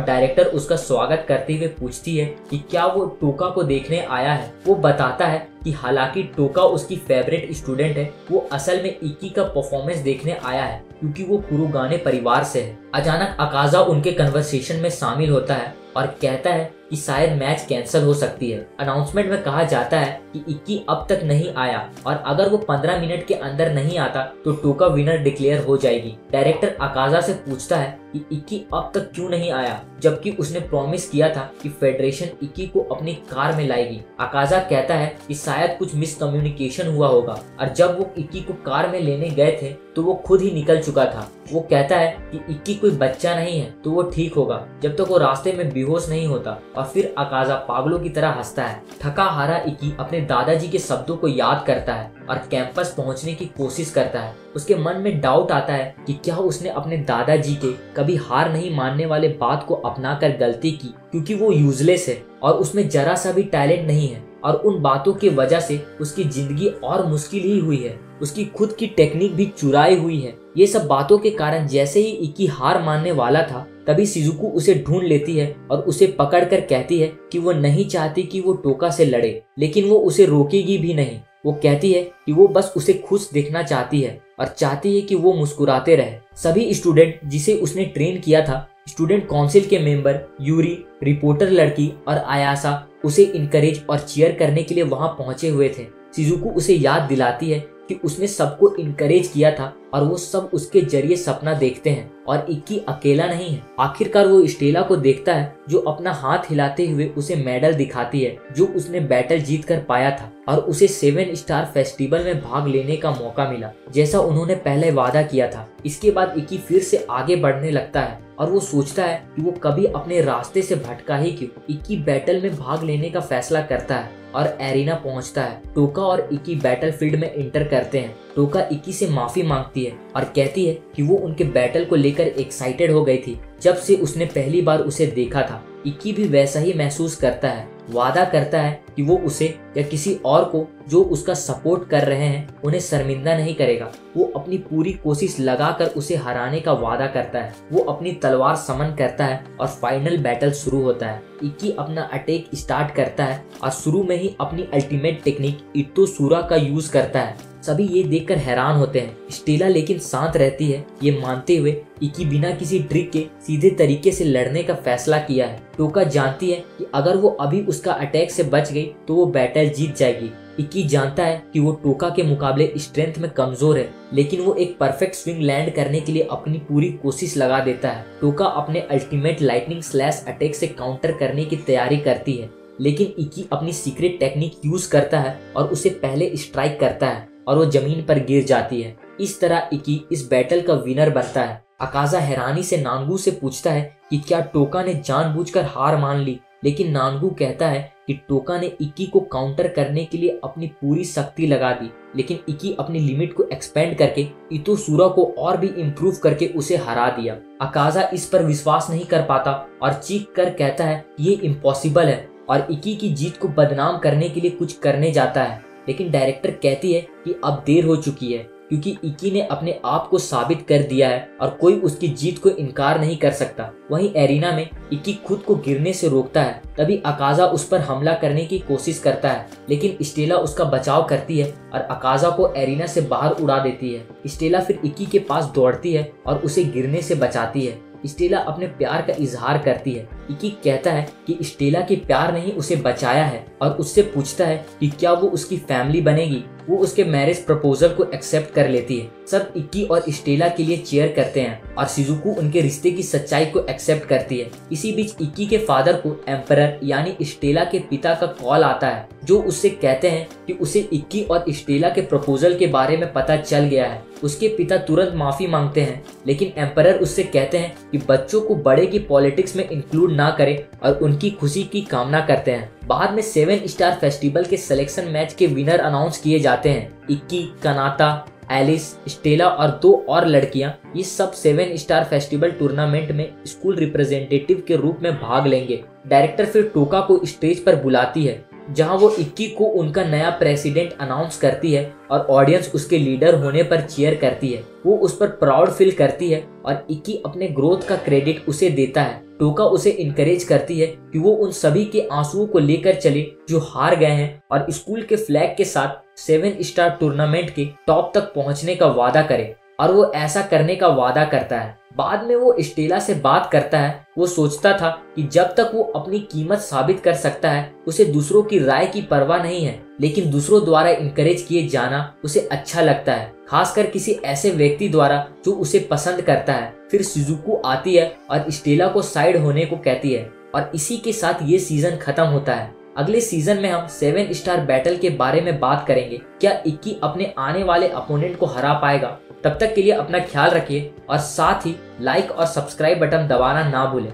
[SPEAKER 1] डायरेक्टर उसका स्वागत करते हुए पूछती है कि क्या वो टोका को देखने आया है। वो बताता है कि हालांकि टोका उसकी फेवरेट स्टूडेंट है, वो असल में इक्की का परफॉर्मेंस देखने आया है क्योंकि वो कुरुगाने परिवार से है। अचानक अकाजा उनके कन्वर्सेशन में शामिल होता है और कहता है कि शायद मैच कैंसिल हो सकती है। अनाउंसमेंट में कहा जाता है कि इक्की अब तक नहीं आया और अगर वो 15 मिनट के अंदर नहीं आता तो टोका विनर डिक्लेयर हो जाएगी। डायरेक्टर अकाजा से पूछता है कि इक्की अब तक क्यों नहीं आया जबकि उसने प्रॉमिस किया था कि फेडरेशन इक्की को अपनी कार में लाएगी। अकाजा कहता है कि शायद कुछ मिसकम्युनिकेशन हुआ होगा और जब वो इक्की को कार में लेने गए थे तो वो खुद ही निकल चुका था। वो कहता है कि इक्की कोई बच्चा नहीं है तो वो ठीक होगा जब तक वो रास्ते में बेहोश नहीं होता। और फिर अकाजा पागलों की तरह हंसता है। थका हारा इक्की अपने दादाजी के शब्दों को याद करता है और कैंपस पहुंचने की कोशिश करता है। उसके मन में डाउट आता है कि क्या उसने अपने दादाजी के कभी हार नहीं मानने वाले बात को अपनाकर गलती की क्योंकि वो यूजलेस है और उसमें जरा सा भी टैलेंट नहीं है और उन बातों की वजह से उसकी जिंदगी और मुश्किल ही हुई है। उसकी खुद की टेक्निक भी चुराई हुई है। ये सब बातों के कारण जैसे ही इक्की हार मानने वाला था तभी शिजुको उसे ढूंढ लेती है और उसे पकड़कर कहती है कि वो नहीं चाहती कि वो टोका से लड़े, लेकिन वो उसे रोकेगी भी नहीं। वो कहती है कि वो बस उसे खुश देखना चाहती है और चाहती है कि वो मुस्कुराते रहे। सभी स्टूडेंट जिसे उसने ट्रेन किया था, स्टूडेंट काउंसिल के मेंबर, यूरी, रिपोर्टर लड़की और आयासा उसे इनकरेज और चीयर करने के लिए वहां पहुंचे हुए थे। शिजुको उसे याद दिलाती है कि उसने सबको इनकरेज किया था और वो सब उसके जरिए सपना देखते हैं और इक्की अकेला नहीं है। आखिरकार वो स्टेला को देखता है जो अपना हाथ हिलाते हुए उसे मेडल दिखाती है जो उसने बैटल जीत कर पाया था और उसे 7 स्टार फेस्टिवल में भाग लेने का मौका मिला जैसा उन्होंने पहले वादा किया था। इसके बाद इक्की फिर से आगे बढ़ने लगता है और वो सोचता है कि वो कभी अपने रास्ते से भटका ही क्यों। इक्की बैटल में भाग लेने का फैसला करता है और एरिना पहुंचता है। टोका और इक्की बैटल फील्ड में एंटर करते हैं। टोका इक्की से माफी मांगती है और कहती है कि वो उनके बैटल को लेकर एक्साइटेड हो गई थी जब से उसने पहली बार उसे देखा था। इक्की भी वैसा ही महसूस करता है, वादा करता है कि वो उसे या किसी और को जो उसका सपोर्ट कर रहे हैं उन्हें शर्मिंदा नहीं करेगा। वो अपनी पूरी कोशिश लगाकर उसे हराने का वादा करता है। वो अपनी तलवार समन करता है और फाइनल बैटल शुरू होता है। इक्की अपना अटैक स्टार्ट करता है और शुरू में ही अपनी अल्टीमेट टेक्निक इत्तोसूरा का यूज करता है। सभी ये देखकर हैरान होते हैं। स्टेला लेकिन शांत रहती है, ये मानते हुए इक्की बिना किसी ट्रिक के सीधे तरीके से लड़ने का फैसला किया है। टोका जानती है कि अगर वो अभी उसका अटैक से बच गई तो वो बैटल जीत जाएगी। इक्की जानता है कि वो टोका के मुकाबले स्ट्रेंथ में कमजोर है, लेकिन वो एक परफेक्ट स्विंग लैंड करने के लिए अपनी पूरी कोशिश लगा देता है। टोका अपने अल्टीमेट लाइटनिंग स्लैश अटैक से काउंटर करने की तैयारी करती है, लेकिन इक्की अपनी सीक्रेट टेक्निक यूज करता है और उसे पहले स्ट्राइक करता है और वो जमीन पर गिर जाती है। इस तरह इक्की इस बैटल का विनर बनता है। अकाजा हैरानी से नानगू से पूछता है कि क्या टोका ने जानबूझकर हार मान ली, लेकिन नानगू कहता है कि टोका ने इक्की को काउंटर करने के लिए अपनी पूरी शक्ति लगा दी, लेकिन इक्की अपनी लिमिट को एक्सपेंड करके इत्तोसूरा को और भी इम्प्रूव करके उसे हरा दिया। अकाजा इस पर विश्वास नहीं कर पाता और चीख कर कहता है ये इम्पॉसिबल है और इक्की की जीत को बदनाम करने के लिए कुछ करने जाता है, लेकिन डायरेक्टर कहती है कि अब देर हो चुकी है क्योंकि इक्की ने अपने आप को साबित कर दिया है और कोई उसकी जीत को इनकार नहीं कर सकता। वहीं एरिना में इक्की खुद को गिरने से रोकता है। तभी अकाजा उस पर हमला करने की कोशिश करता है, लेकिन स्टेला उसका बचाव करती है और अकाजा को एरिना से बाहर उड़ा देती है। स्टेला फिर इक्की के पास दौड़ती है और उसे गिरने से बचाती है। स्टेला अपने प्यार का इजहार करती है। इक्की कहता है कि स्टेला के प्यार ने ही उसे बचाया है और उससे पूछता है कि क्या वो उसकी फैमिली बनेगी। वो उसके मैरिज प्रपोजल को एक्सेप्ट कर लेती है। सब इक्की और स्टेला के लिए चीयर करते हैं और शिजुको उनके रिश्ते की सच्चाई को एक्सेप्ट करती है। इसी बीच इक्की के फादर को एम्परर यानी स्टेला के पिता का कॉल आता है जो उससे कहते हैं कि उसे इक्की और स्टेला के प्रपोजल के बारे में पता चल गया है। उसके पिता तुरंत माफी मांगते हैं, लेकिन एम्परर उससे कहते हैं कि बच्चों को बड़े की पॉलिटिक्स में इंक्लूड ना करें और उनकी खुशी की कामना करते हैं। बाद में 7 स्टार फेस्टिवल के सिलेक्शन मैच के विनर अनाउंस किए जाते हैं। इक्की, कनाता, एलिस, स्टेला और 2 और लड़कियां ये सब 7 स्टार फेस्टिवल टूर्नामेंट में स्कूल रिप्रेजेंटेटिव के रूप में भाग लेंगे। डायरेक्टर फिर टोका को स्टेज पर बुलाती है जहां वो इक्की को उनका नया प्रेसिडेंट अनाउंस करती है और ऑडियंस उसके लीडर होने पर चीयर करती है। वो उस पर प्राउड फील करती है और इक्की अपने ग्रोथ का क्रेडिट उसे देता है। टोका उसे इनकरेज करती है कि वो उन सभी के आंसुओं को लेकर चले जो हार गए हैं और स्कूल के फ्लैग के साथ 7 स्टार टूर्नामेंट के टॉप तक पहुंचने का वादा करे, और वो ऐसा करने का वादा करता है। बाद में वो स्टेला से बात करता है। वो सोचता था कि जब तक वो अपनी कीमत साबित कर सकता है उसे दूसरों की राय की परवाह नहीं है, लेकिन दूसरों द्वारा इनकरेज किए जाना उसे अच्छा लगता है, खासकर किसी ऐसे व्यक्ति द्वारा जो उसे पसंद करता है। फिर शिजुको आती है और स्टेला को साइड होने को कहती है और इसी के साथ ये सीजन खत्म होता है। अगले सीजन में हम 7 स्टार बैटल के बारे में बात करेंगे। क्या इक्की अपने आने वाले अपोनेंट को हरा पाएगा? तब तक के लिए अपना ख्याल रखिए और साथ ही लाइक और सब्सक्राइब बटन दबाना ना भूलें।